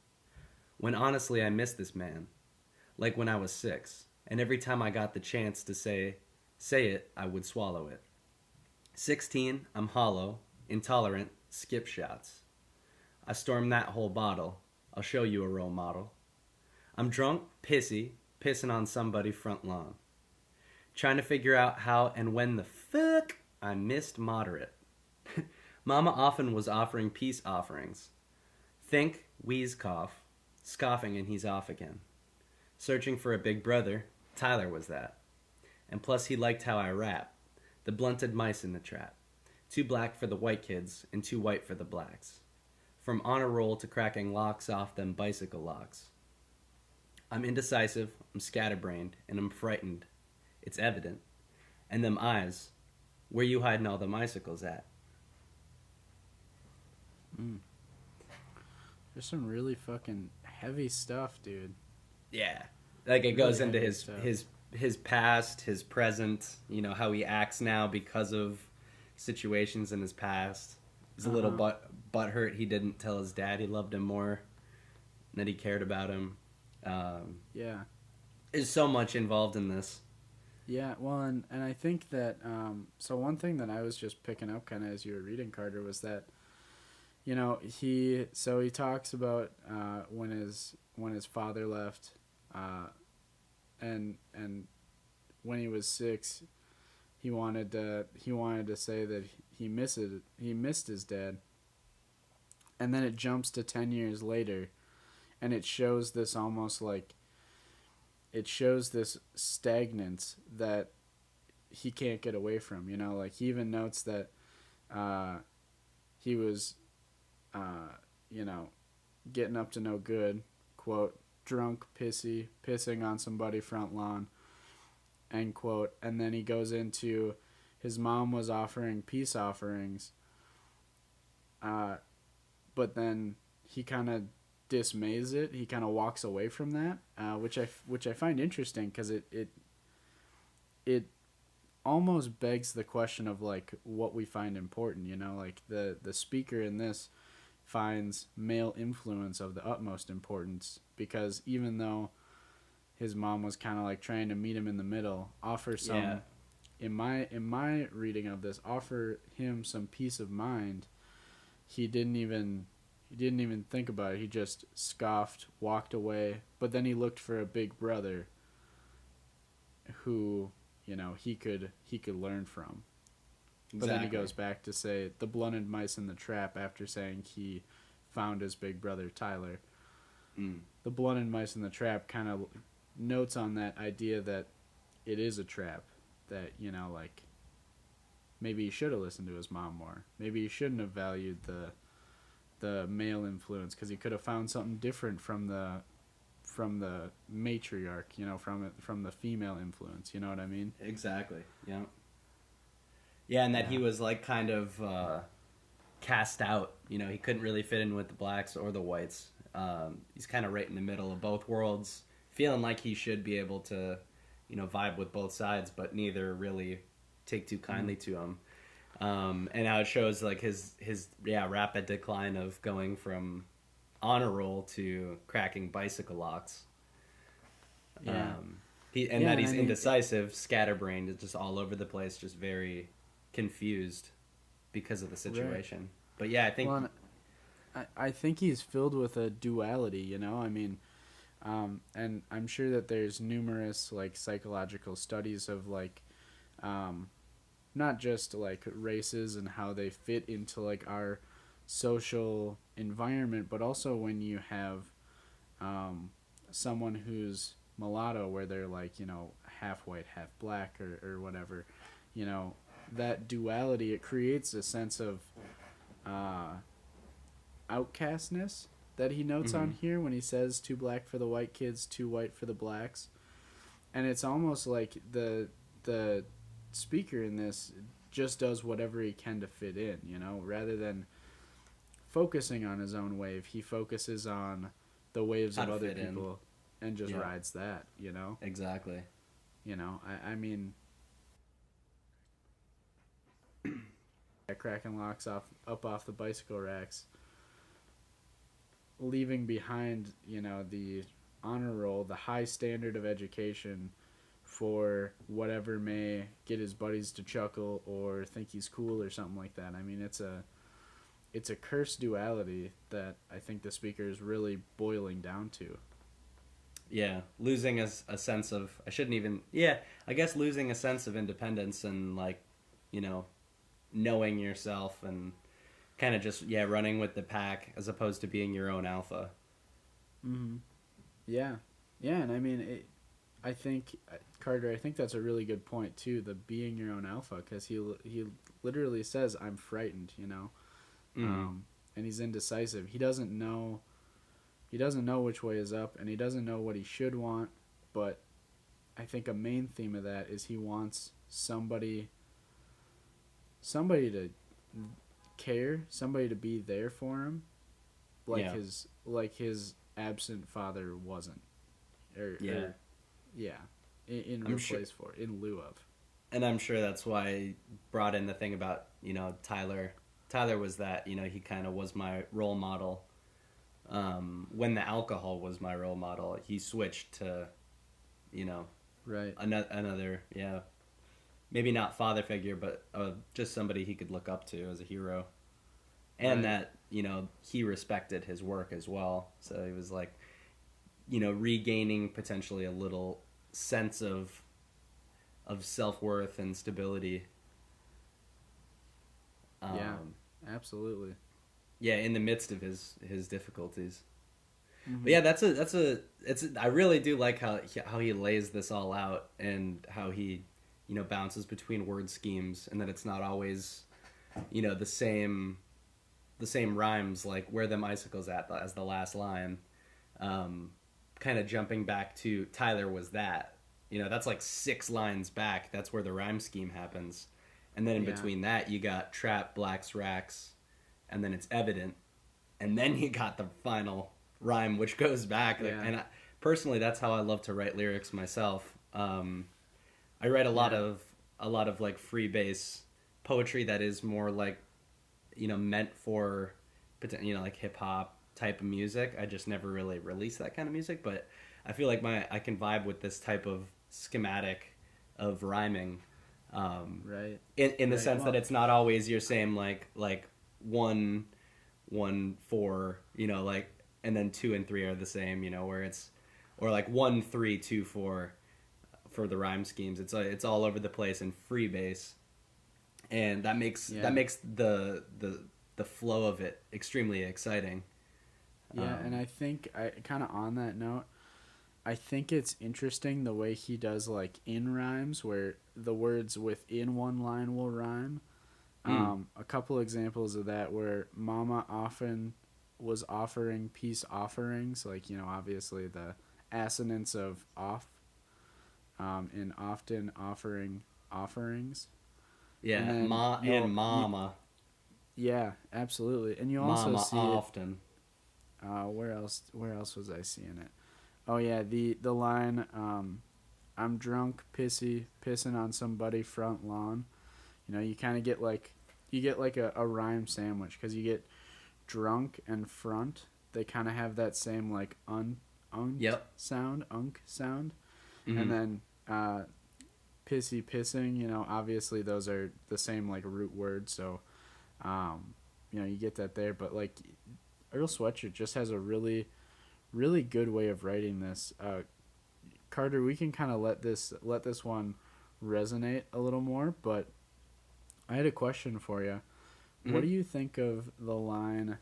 S2: When honestly I miss this man. Like when I was 6. And every time I got the chance to say it, I would swallow it. 16, I'm hollow, intolerant, skip shots. I storm that whole bottle. I'll show you a role model. I'm drunk, pissy, pissing on somebody front lawn. Trying to figure out how and when the fuck I missed moderate. Mama often was offering peace offerings. Think, wheeze, cough, scoffing and he's off again. Searching for a big brother, Tyler was that. And plus he liked how I rap. The blunted mice in the trap. Too black for the white kids and too white for the blacks. From honor roll to cracking locks off them bicycle locks. I'm indecisive, I'm scatterbrained, and I'm frightened. It's evident. And them eyes, where you hiding all them icicles at?
S1: Mm. There's some really fucking heavy stuff, dude.
S2: Yeah. Like it
S1: Really
S2: goes into
S1: heavy stuff.
S2: his past, his present, how he acts now because of situations in his past. He's a little butthurt he didn't tell his dad he loved him more, that he cared about him.
S1: Yeah.
S2: There's so much involved in this.
S1: Yeah, well, and I think that, so one thing that I was just picking up kind of as you were reading, Carter, was that, he talks about when his father left, and when he was 6, he wanted to say that he missed his dad, and then it jumps to 10 years later, and it shows this almost like it shows this stagnance that he can't get away from. Like he even notes that uh, he was, you know, getting up to no good. Quote, drunk, pissy, pissing on somebody front lawn. End quote. And then he goes into his mom was offering peace offerings, but then he kind of dismays it. He kind of walks away from that, which I find interesting because it almost begs the question of like what we find important. Like the speaker in this finds male influence of the utmost importance because even though his mom was kind of like trying to meet him in the middle, offer some
S2: Yeah.
S1: in my reading of this, offer him some peace of mind. He didn't even think about it. He just scoffed, walked away, but then he looked for a big brother who, he could learn from. But then he goes back to say the blunted mice in the trap after saying he found his big brother Tyler.
S2: Mm.
S1: The blunted mice in the trap kind of notes on that idea that it is a trap, that, like maybe he should have listened to his mom more. Maybe he shouldn't have valued the male influence because he could have found something different from the matriarch, from the female influence. You know what I mean?
S2: Exactly. Yeah. Yeah, and that he was like kind of cast out. He couldn't really fit in with the blacks or the whites. He's kind of right in the middle of both worlds, feeling like he should be able to, vibe with both sides, but neither really take too kindly to him. And how it shows like his rapid decline of going from honor roll to cracking bicycle locks.
S1: Yeah.
S2: That he's indecisive, scatterbrained, just all over the place, just very confused because of the situation. Right. But yeah, I think.
S1: Well, I think he's filled with a duality. I mean, and I'm sure that there's numerous like psychological studies of like, not just like races and how they fit into like our social environment, but also when you have someone who's mulatto, where they're like, half white, half black, or whatever, that duality, it creates a sense of outcastness that he notes on here when he says too black for the white kids, too white for the blacks. And it's almost like the speaker in this just does whatever he can to fit in, rather than focusing on his own wave. He focuses on the waves of other people and just rides that,
S2: Exactly.
S1: I mean, cracking locks up off the bicycle racks, leaving behind, the honor roll, the high standard of education for whatever may get his buddies to chuckle or think he's cool or something like that. I mean, it's a cursed duality that I think the speaker is really boiling down to.
S2: Yeah, losing a sense of, I guess losing a sense of independence and like, knowing yourself and kind of just, running with the pack as opposed to being your own alpha.
S1: Mm-hmm. Yeah. Yeah, and I mean, I think, Carter, I think that's a really good point too, the being your own alpha, because he literally says, I'm frightened,
S2: Mm-hmm.
S1: And he's indecisive. He doesn't know which way is up, and he doesn't know what he should want, but I think a main theme of that is he wants somebody to care, somebody to be there for him, like his absent father wasn't, in lieu of.
S2: And I'm sure that's why I brought in the thing about Tyler. Tyler was that he kind of was my role model. When the alcohol was my role model, he switched to,
S1: right,
S2: another maybe not father figure, but just somebody he could look up to as a hero, and that he respected his work as well. So he was like, regaining potentially a little sense of self-worth and stability.
S1: Yeah, absolutely.
S2: Yeah, in the midst of his difficulties. But yeah, I really do like how he lays this all out and how he, bounces between word schemes, and that it's not always, the same rhymes, like where them icicles at as the last line. Kind of jumping back to Tyler was that. That's like 6 lines back. That's where the rhyme scheme happens. And then in between that, you got Trap, Blacks, Racks, and then it's Evident. And then you got the final rhyme, which goes back. And personally, that's how I love to write lyrics myself. I write a lot of like free base poetry that is more like, meant for, like hip hop type of music. I just never really released that kind of music, but I feel like I can vibe with this type of schematic of rhyming,
S1: Right.
S2: in the sense that it's not always you're saying like 1, 1, 4, like, and then 2 and 3 are the same, where it's, or like 1, 3, 2, 4 for the rhyme schemes. It's all over the place in free base, and that makes the flow of it extremely exciting.
S1: Yeah, and I think kind of on that note, I think it's interesting the way he does like in rhymes where the words within one line will rhyme. A couple examples of that where Mama often was offering peace offerings, like, obviously the assonance of off, in often offering offerings.
S2: Yeah,
S1: And
S2: and Mama.
S1: Yeah, absolutely. And you also
S2: Mama
S1: see
S2: often.
S1: Where else was I seeing it? Oh yeah, the line, I'm drunk, pissing on somebody front lawn. You kind of get like a rhyme sandwich because you get drunk and front. They kind of have that same like unk sound,
S2: Mm-hmm.
S1: and then pissing. Obviously those are the same like root word, so you get that there. But like Earl Sweatshirt just has a really, really good way of writing this. Carter, we can kind of let this one resonate a little more, but I had a question for you.
S2: Mm-hmm.
S1: What do you think of the line,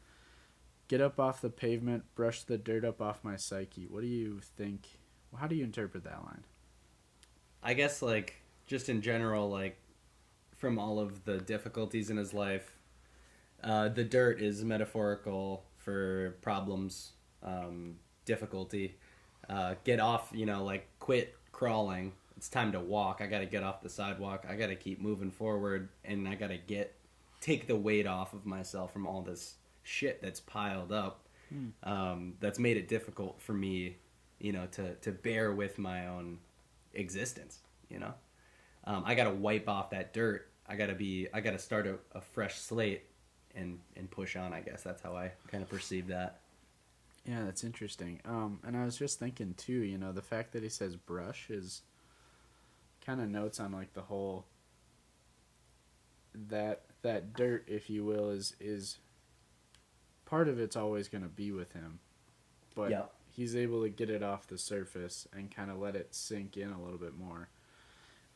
S1: "Get up off the pavement, brush the dirt up off my psyche"? What do you think? How do you interpret that line?
S2: I guess, like, just in general, like, from all of the difficulties in his life, the dirt is metaphorical for problems, difficulty. Get off, like, quit crawling. It's time to walk. I gotta get off the sidewalk. I gotta keep moving forward, and I gotta take the weight off of myself from all this shit that's piled up. That's made it difficult for me, to bear with my own existence. I gotta wipe off that dirt. I gotta start a fresh slate and push on. I guess that's how I kind of perceive that.
S1: Yeah, that's interesting. And I was just thinking too, the fact that he says brush is kind of notes on like the whole that dirt, if you will, is part of it's always going to be with him, but he's able to get it off the surface and kind of let it sink in a little bit more.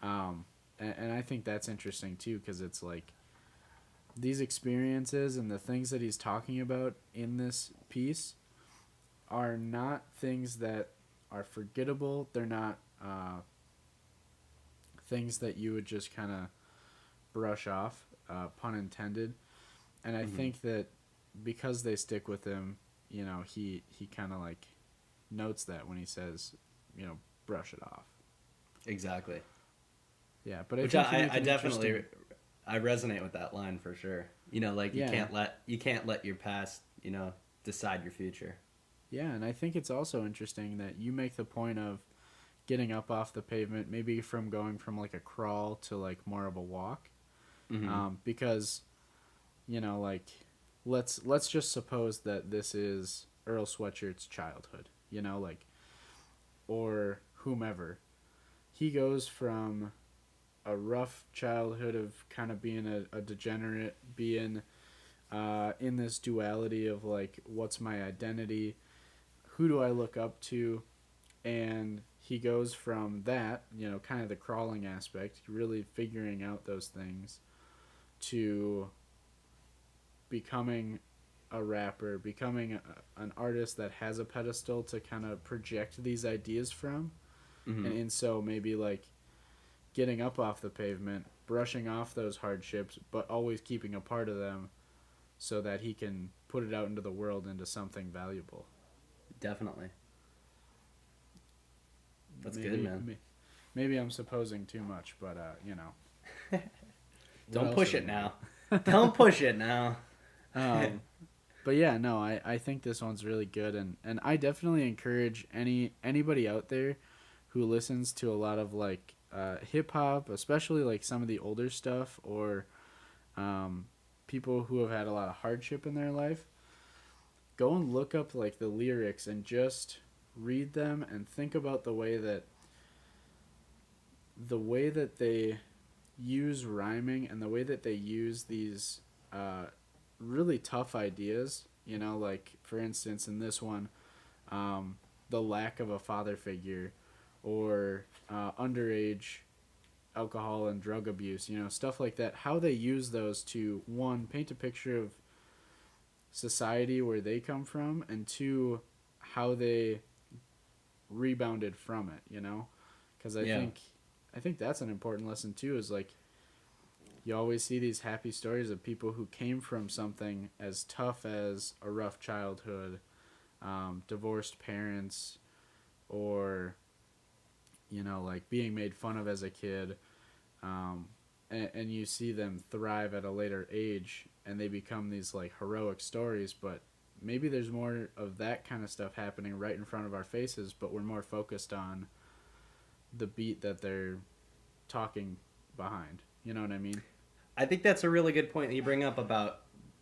S1: And I think that's interesting too, because it's like these experiences and the things that he's talking about in this piece are not things that are forgettable. They're not things that you would just kind of brush off, pun intended. And I think that because they stick with him, he kind of like notes that when he says, brush it off.
S2: Exactly.
S1: Yeah, but
S2: which I definitely I resonate with that line for sure. Like you can't let your past, decide your future.
S1: Yeah, and I think it's also interesting that you make the point of getting up off the pavement, maybe from going from like a crawl to like more of a walk, because, like let's just suppose that this is Earl Sweatshirt's childhood, like, or whomever. He goes from a rough childhood of kind of being a degenerate, being in this duality of like, what's my identity? Who do I look up to? And he goes from that, kind of the crawling aspect, really figuring out those things, to becoming a rapper, becoming an artist that has a pedestal to kind of project these ideas from.
S2: Mm-hmm.
S1: And so maybe like getting up off the pavement, brushing off those hardships, but always keeping a part of them so that he can put it out into the world into something valuable.
S2: Definitely. That's
S1: Maybe,
S2: good, man.
S1: Maybe I'm supposing too much, but you know.
S2: Don't push it now. Don't push it now.
S1: But yeah, no, I think this one's really good, and I definitely encourage anybody out there who listens to a lot of like hip hop, especially like some of the older stuff, or people who have had a lot of hardship in their life. Go and look up like the lyrics and just read them and think about the way that they use rhyming and the way that they use these really tough ideas. You know, like for instance in this one, the lack of a father figure, or underage alcohol and drug abuse. You know, stuff like that. How they use those to, one, paint a picture of society where they come from, and two, how they rebounded from it. You know, because I think that's an important lesson too. Is like, you always see these happy stories of people who came from something as tough as a rough childhood, divorced parents, or, you know, like being made fun of as a kid. And you see them thrive at a later age and they become these like heroic stories, but maybe there's more of that kind of stuff happening right in front of our faces, but we're more focused on the beat that they're talking behind. You know what I mean?
S2: I think that's a really good point that you bring up about,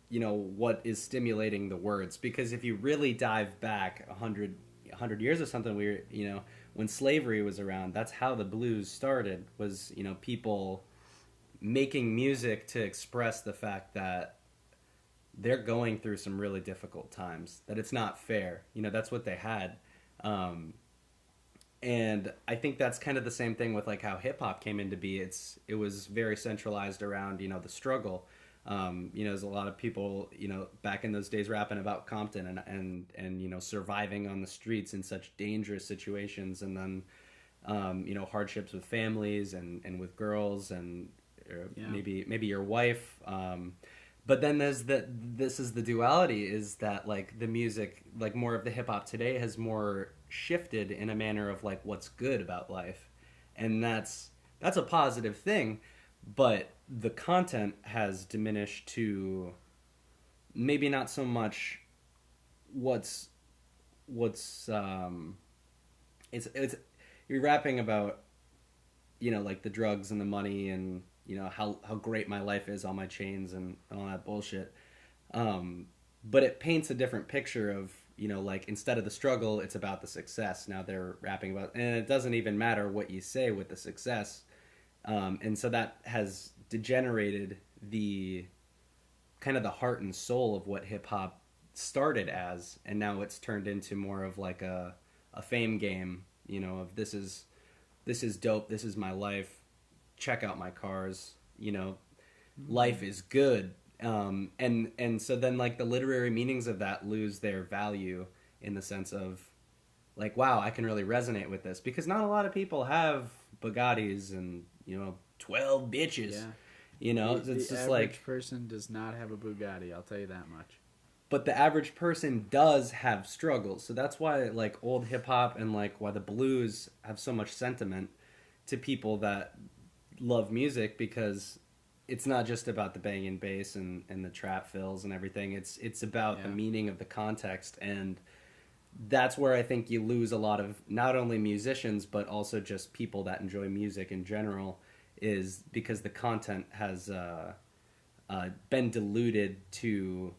S2: you know, what is stimulating the words. Because if you really dive back 100 years or something, you know, when slavery was around, that's how the blues started, was, you know, people making music to express the fact that they're going through some really difficult times, that it's not fair. You know, that's what they had. And I think that's kind of the same thing with like how hip hop came into be. It was very centralized around, you know, the struggle. You know, there's a lot of people, you know, back in those days rapping about Compton and you know, surviving on the streets in such dangerous situations, and then you know, hardships with families and with girls, and maybe your wife. But then this is the duality, is that like the music, like more of the hip hop today has more shifted in a manner of like what's good about life, and that's a positive thing, but the content has diminished to maybe not so much what's it's you're rapping about, you know, like the drugs and the money and, you know, how great my life is, all my chains and all that bullshit. But it paints a different picture of, you know, like instead of the struggle, it's about the success. Now they're rapping about, and it doesn't even matter what you say with the success. And so that has degenerated the kind of the heart and soul of what hip hop started as, and now it's turned into more of like a fame game, you know, of this is dope, this is my life, check out my cars, you know, life is good. And so then like the literary meanings of that lose their value, in the sense of like, wow, I can really resonate with this, because not a lot of people have Bugattis and, you know, 12 bitches.
S1: Yeah.
S2: You know,
S1: the
S2: it's just
S1: average
S2: like
S1: person does not have a Bugatti. I'll tell you that much.
S2: but the average person does have struggles. So that's why like old hip hop and like why the blues have so much sentiment to people that love music, because it's not just about the banging bass and the trap fills and everything. It's about the meaning of the context, and that's where I think you lose a lot of not only musicians but also just people that enjoy music in general, is because the content has been diluted to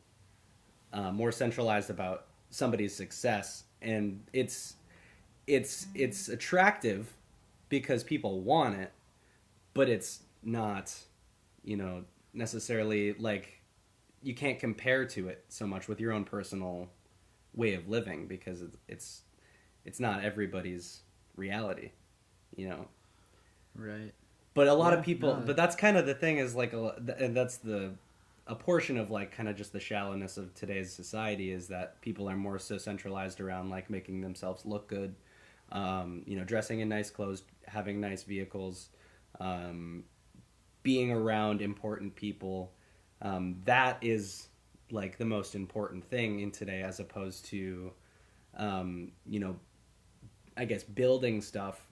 S2: more centralized about somebody's success, and it's attractive because people want it, but it's not, you know, necessarily like you can't compare to it so much with your own personal way of living, because it's not everybody's reality, you know.
S1: Right.
S2: But a lot of people, but that's kind of the thing, is like and that's the a portion of like kind of just the shallowness of today's society is that people are more so centralized around like making themselves look good, dressing in nice clothes, having nice vehicles, being around important people. That is like the most important thing in today, as opposed to, I guess building stuff,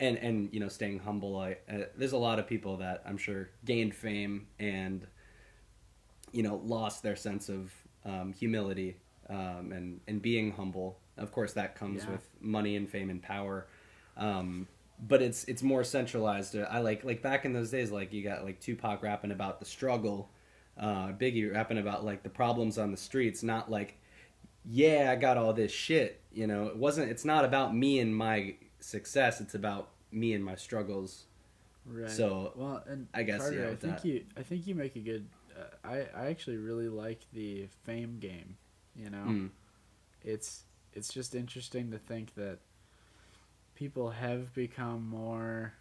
S2: and staying humble. There's a lot of people that I'm sure gained fame and lost their sense of humility, and being humble. Of course, that comes with money and fame and power, but it's more centralized. I like back in those days, like you got like Tupac rapping about the struggle, Biggie rapping about like the problems on the streets, not like, yeah, I got all this shit. It's not about me and my success. It's about me and my struggles.
S1: Right.
S2: So,
S1: well, and
S2: I guess
S1: Carter,
S2: yeah.
S1: I think you make a good. I actually really like the fame game. It's just interesting to think that people have become more.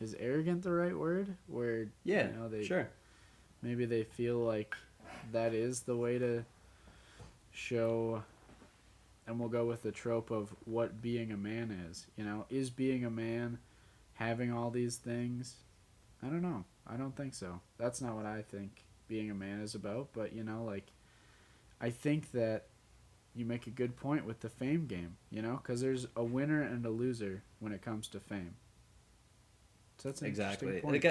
S1: Is arrogant the right word? Where they
S2: sure.
S1: Maybe they feel like that is the way to show, and we'll go with the trope of what being a man is. Is being a man having all these things? I don't know. I don't think so. That's not what I think being a man is about. But I think that you make a good point with the fame game. Because there's a winner and a loser when it comes to fame. So that's an interesting point.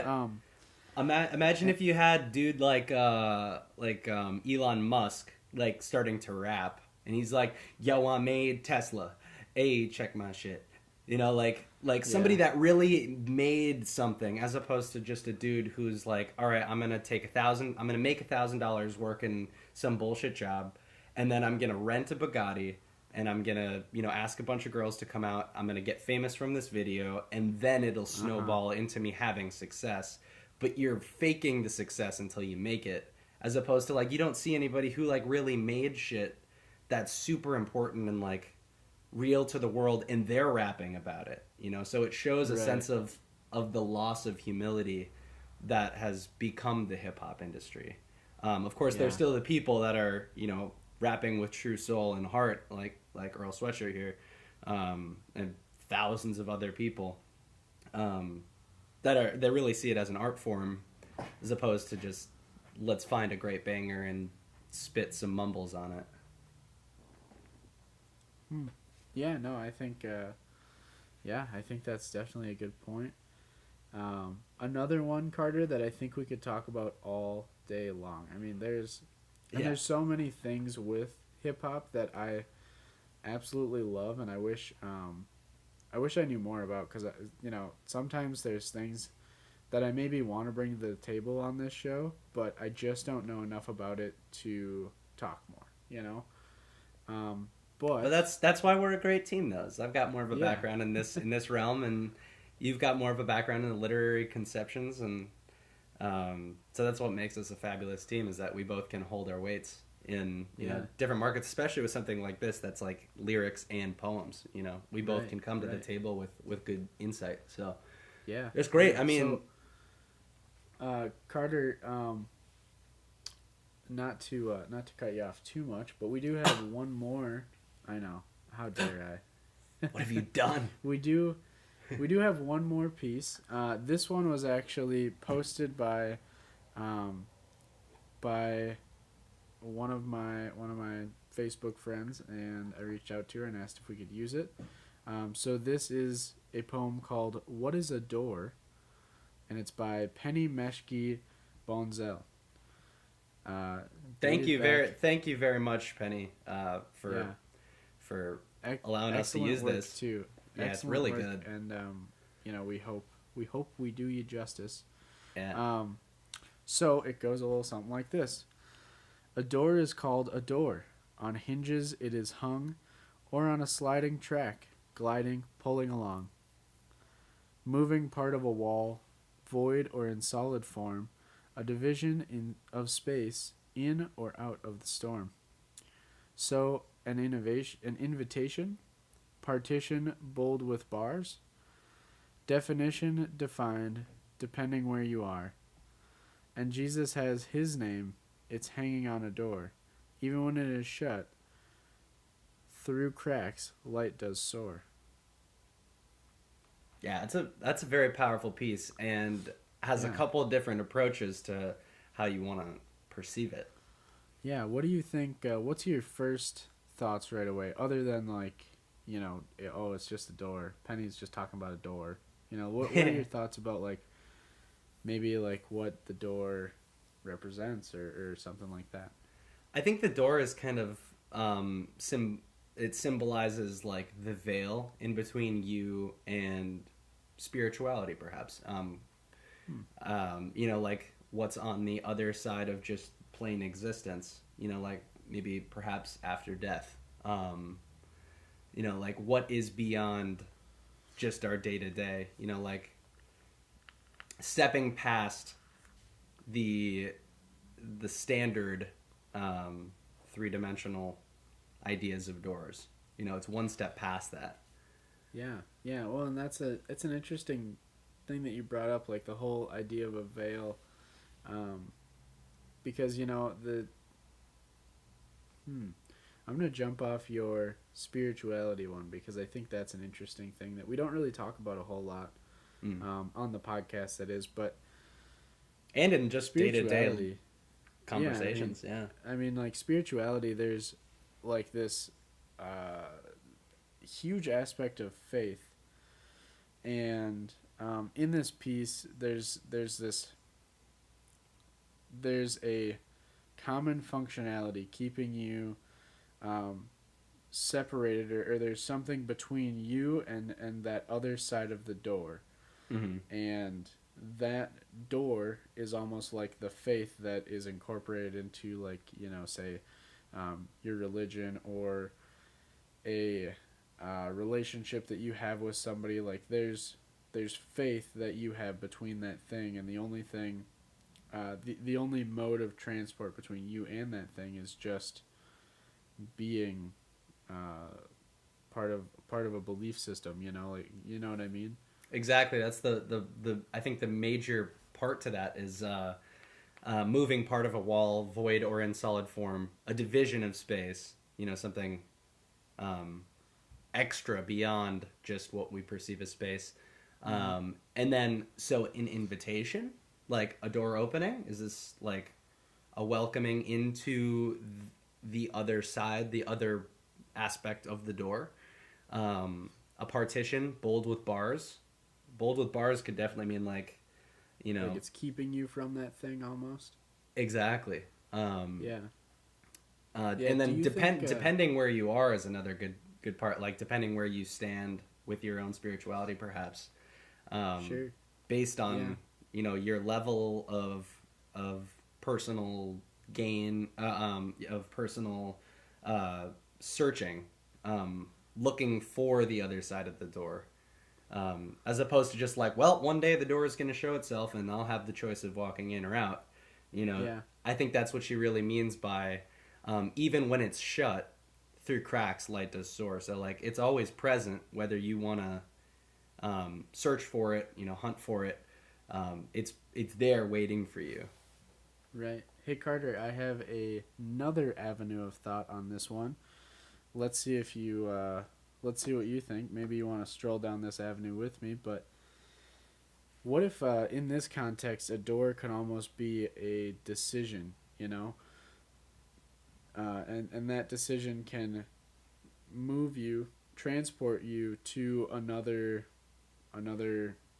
S2: Imagine if you had dude like Elon Musk like starting to rap, and he's like, "Yo, I made Tesla. Hey, check my shit." Like somebody that really made something, as opposed to just a dude who's like, "All right, I'm gonna make $1,000 working some bullshit job, and then I'm gonna rent a Bugatti, and I'm gonna ask a bunch of girls to come out. I'm gonna get famous from this video, and then it'll snowball into me having success." But you're faking the success until you make it, as opposed to like you don't see anybody who like really made shit that's super important and like real to the world, and they're rapping about it. So it shows a sense of the loss of humility that has become the hip hop industry. Of course, there's still the people that are rapping with true soul and heart, like Earl Sweatshirt here, and thousands of other people. That really see it as an art form, as opposed to just let's find a great banger and spit some mumbles on it.
S1: Yeah, no, I think that's definitely a good point. Another one, Carter, that I think we could talk about all day long. I mean, there's so many things with hip hop that I absolutely love, and I wish I knew more about, because sometimes there's things that I maybe want to bring to the table on this show, but I just don't know enough about it to talk more. But
S2: that's why we're a great team, though. I've got more of a background in this realm, and you've got more of a background in the literary conceptions, and so that's what makes us a fabulous team, is that we both can hold our weights in different markets, especially with something like this that's like lyrics and poems. We both can come to the table with good insight. So it's great. I mean,
S1: Carter, not to cut you off too much, but we do have one more. I know, how dare I?
S2: What have you done?
S1: We do have one more piece. This one was actually posted by one of my Facebook friends, and I reached out to her and asked if we could use it. So this is a poem called "What Is a Door," and it's by Penny Meshki Bonzel.
S2: Thank you very much, Penny, for allowing us to use this
S1: too.
S2: Yeah, it's really good,
S1: and we hope we do you justice.
S2: Yeah.
S1: So it goes a little something like this. A door is called a door. On hinges it is hung, or on a sliding track, gliding, pulling along. Moving part of a wall, void or in solid form, a division of space, in or out of the storm. So an invitation, partition bold with bars, definition defined, depending where you are. And Jesus has his name. It's hanging on a door. Even when it is shut, through cracks, light does soar.
S2: Yeah, that's a very powerful piece and has a
S1: Yeah.
S2: couple of different approaches to how you want to perceive it.
S1: Yeah, what do you think? What's your first thoughts right away, other than like, oh, it's just a door. Penny's just talking about a door. What are your thoughts about like maybe like what the door represents or something like that?
S2: I think the door is kind of it symbolizes like the veil in between you and spirituality, perhaps. Like what's on the other side of just plain existence. Like maybe perhaps after death. Like what is beyond just our day to day. Like stepping past the standard three-dimensional ideas of doors. It's one step past that.
S1: Yeah, yeah. Well, and it's an interesting thing that you brought up, like the whole idea of a veil, because I'm gonna jump off your spirituality one because I think that's an interesting thing that we don't really talk about a whole lot on the podcast. That is, but
S2: and in just day-to-day conversations.
S1: Yeah, I mean, like spirituality, there's like this huge aspect of faith, and in this piece, there's a common functionality keeping you separated, or there's something between you and that other side of the door, and that door is almost like the faith that is incorporated into, like, say your religion or a relationship that you have with somebody. Like there's faith that you have between that thing, and the only thing the only mode of transport between you and that thing is just being part of a belief system. Like, you know what I mean?
S2: Exactly. That's the I think the major part to that is moving part of a wall, void or in solid form, a division of space. Something extra beyond just what we perceive as space. And then, so an invitation, like a door opening, is this like a welcoming into the other side, the other aspect of the door? A partition, bold with bars. Bold with bars could definitely mean like
S1: it's keeping you from that thing almost.
S2: Exactly.
S1: Yeah.
S2: And then depending where you are is another good part. Like depending where you stand with your own spirituality, perhaps.
S1: Sure.
S2: Based on your level of personal gain, of personal searching, looking for the other side of the door, as opposed to just like, well, one day the door is going to show itself and I'll have the choice of walking in or out.
S1: Yeah.
S2: I think that's what she really means by even when it's shut, through cracks light does soar. So like it's always present, whether you want to search for it, hunt for it. It's there waiting for you.
S1: Right. Hey Carter, I have another avenue of thought on this one. Let's see if you let's see what you think. Maybe you want to stroll down this avenue with me, but what if in this context a door can almost be a decision, and that decision can move you, transport you to another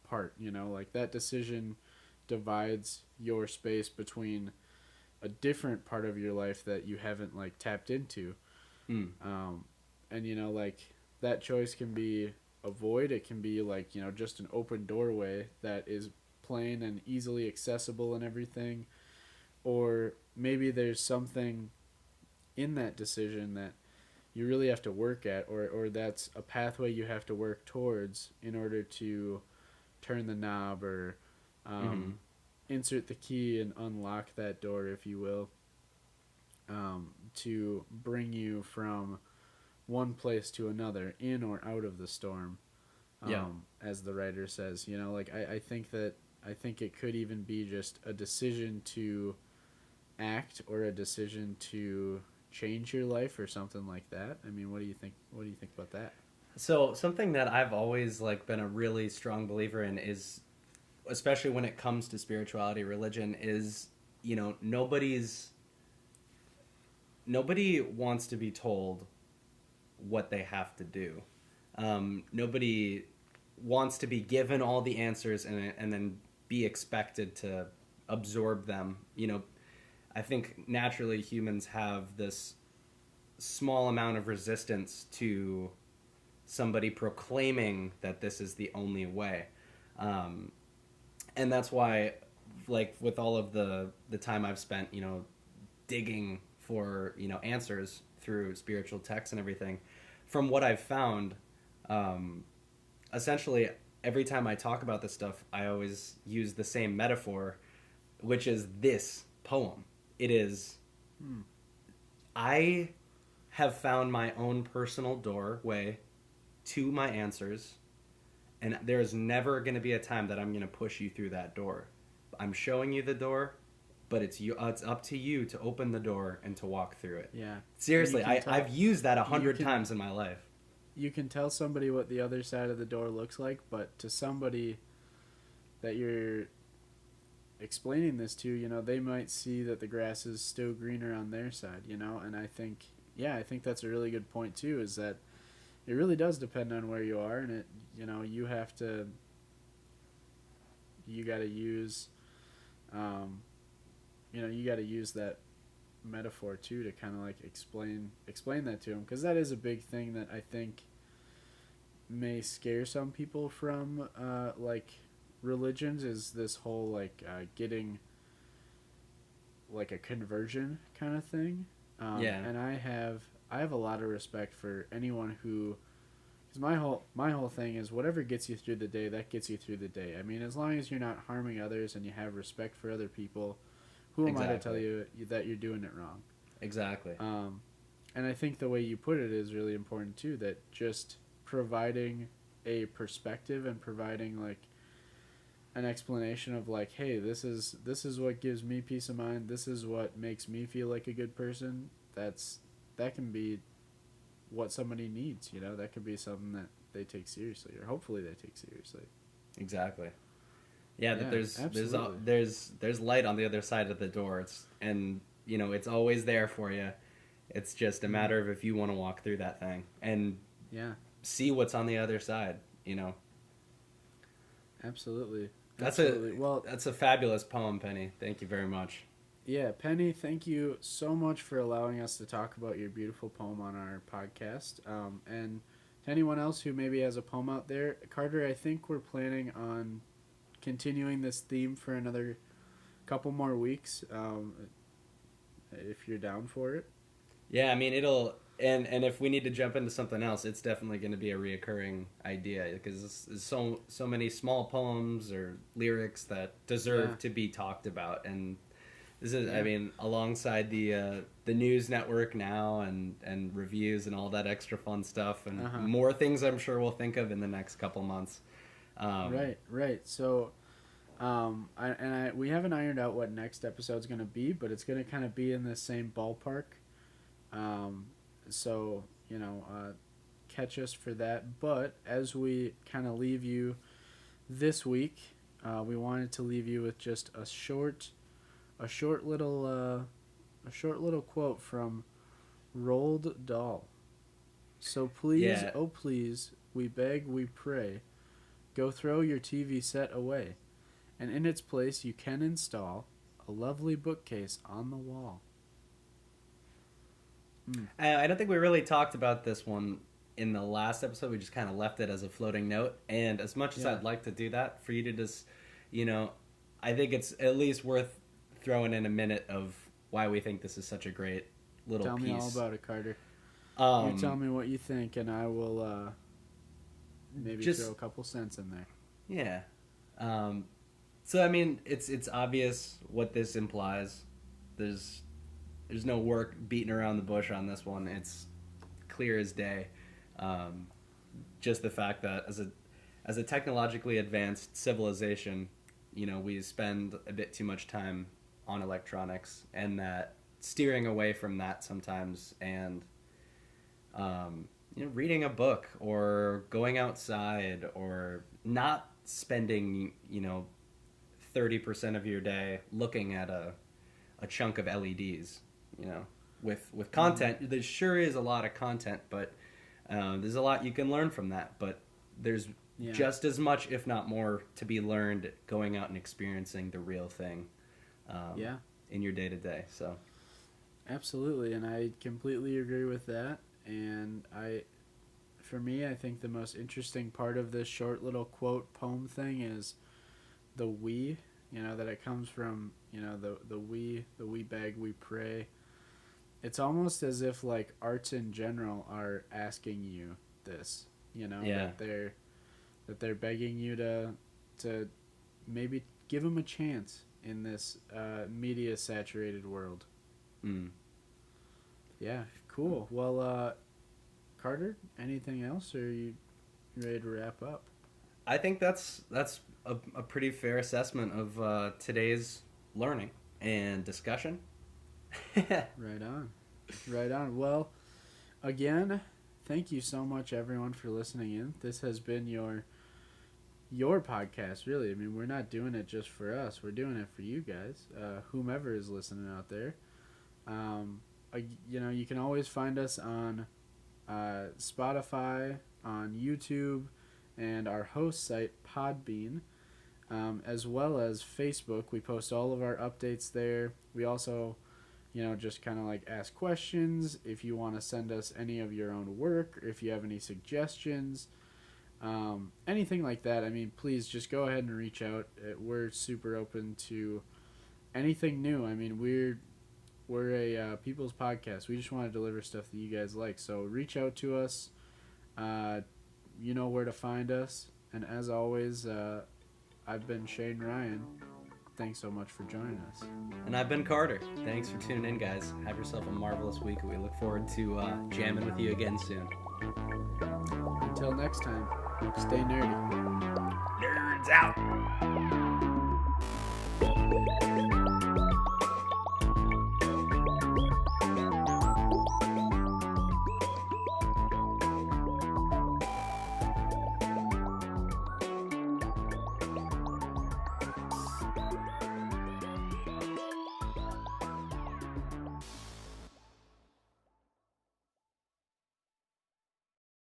S1: part, like that decision divides your space between a different part of your life that you haven't like tapped into. And like that choice can be a void, it can be like, just an open doorway that is plain and easily accessible and everything, or maybe there's something in that decision that you really have to work at, or that's a pathway you have to work towards in order to turn the knob or insert the key and unlock that door, if you will, to bring you from one place to another, in or out of the storm. As the writer says, like I think that I think it could even be just a decision to act or a decision to change your life or something like that. I mean, what do you think? What do you think about that?
S2: So something that I've always like been a really strong believer in is, especially when it comes to spirituality, religion, is, you know, nobody wants to be told what they have to do. Nobody wants to be given all the answers and then be expected to absorb them. You know, I think naturally humans have this small amount of resistance to somebody proclaiming that this is the only way. And that's why, like, with all of the time I've spent, you know, digging for, you know, answers through spiritual texts and everything, from what I've found, essentially every time I talk about this stuff, I always use the same metaphor, which is this poem. It is, I have found my own personal doorway to my answers, and there's never going to be a time that I'm going to push you through that door. I'm showing you the door, but it's up to you to open the door and to walk through it.
S1: Yeah.
S2: Seriously, I've used that 100 times in my life.
S1: You can tell somebody what the other side of the door looks like, but to somebody that you're explaining this to, you know, they might see that the grass is still greener on their side, you know, and I think that's a really good point too, is that it really does depend on where you are, and it, you know, you got to use, you know, you got to use that metaphor too to kind of like explain that to them, because that is a big thing that I think may scare some people from like religions, is this whole like getting like a conversion kind of thing. And I have a lot of respect for anyone who, because my whole thing is whatever gets you through the day, that gets you through the day. I mean, as long as you're not harming others and you have respect for other people, who am I to tell you that you're doing it wrong?
S2: Exactly.
S1: And I think the way you put it is really important too, that just providing a perspective and providing like an explanation of like, hey, this is what gives me peace of mind, this is what makes me feel like a good person, that can be what somebody needs, you know, that could be something that they take seriously, or hopefully they take seriously.
S2: Exactly. Yeah, that
S1: absolutely.
S2: there's light on the other side of the door. And you know, it's always there for you. It's just a matter of if you want to walk through that thing and see what's on the other side, you know.
S1: Absolutely.
S2: That's a fabulous poem, Penny. Thank you very much.
S1: Yeah, Penny, thank you so much for allowing us to talk about your beautiful poem on our podcast. And to anyone else who maybe has a poem out there, Carter, I think we're planning on continuing this theme for another couple more weeks, if you're down for it.
S2: Yeah, I mean, and if we need to jump into something else, it's definitely going to be a reoccurring idea, because there's so many small poems or lyrics that deserve to be talked about. And this is, I mean, alongside the news network now and reviews and all that extra fun stuff and more things I'm sure we'll think of in the next couple months.
S1: Right. So, we haven't ironed out what next episode's going to be, but it's going to kind of be in the same ballpark. So, you know, catch us for that. But as we kind of leave you this week, we wanted to leave you with just a short little quote from Roald Dahl. So please, oh please, we beg, we pray, go throw your TV set away, and in its place you can install a lovely bookcase on the wall.
S2: I don't think we really talked about this one in the last episode. We just kind of left it as a floating note. And as much as I'd like to do that, for you to just, you know, I think it's at least worth throwing in a minute of why we think this is such a great little piece.
S1: Tell me all about it, Carter. You tell me what you think, and I will maybe throw a couple cents in there.
S2: Yeah. So, I mean, it's obvious what this implies. There's no work beating around the bush on this one. It's clear as day. Just the fact that as a technologically advanced civilization, we spend a bit too much time on electronics, and that steering away from that sometimes, and reading a book or going outside, or not spending 30% of your day looking at a chunk of LEDs, with content. There sure is a lot of content, but there's a lot you can learn from that, but there's just as much, if not more, to be learned going out and experiencing the real thing in your day-to-day. So
S1: absolutely, and I completely agree with that. And for me, I think the most interesting part of this short little quote poem thing is the we, that it comes from, the we beg, we pray. It's almost as if like arts in general are asking you this, that they're begging you to maybe give them a chance in this media saturated world. Yeah, cool. Well, Carter, anything else, or are you ready to wrap up?
S2: I think that's a pretty fair assessment of today's learning and discussion.
S1: Right on. Well, again, thank you so much, everyone, for listening in. This has been your podcast, really. I mean, we're not doing it just for us. We're doing it for you guys, whomever is listening out there. You can always find us on Spotify, on YouTube, and our host site, Podbean, as well as Facebook. We post all of our updates there. We also, just kind of like ask questions. If you want to send us any of your own work, or if you have any suggestions, anything like that, I mean, please just go ahead and reach out. We're super open to anything new. I mean, we're a people's podcast. We just want to deliver stuff that you guys like. So reach out to us. You know where to find us. And as always, I've been Shane Ryan. Thanks so much for joining us.
S2: And I've been Carter. Thanks for tuning in, guys. Have yourself a marvelous week. We look forward to jamming with you again soon.
S1: Until next time, stay nerdy.
S2: Nerds out.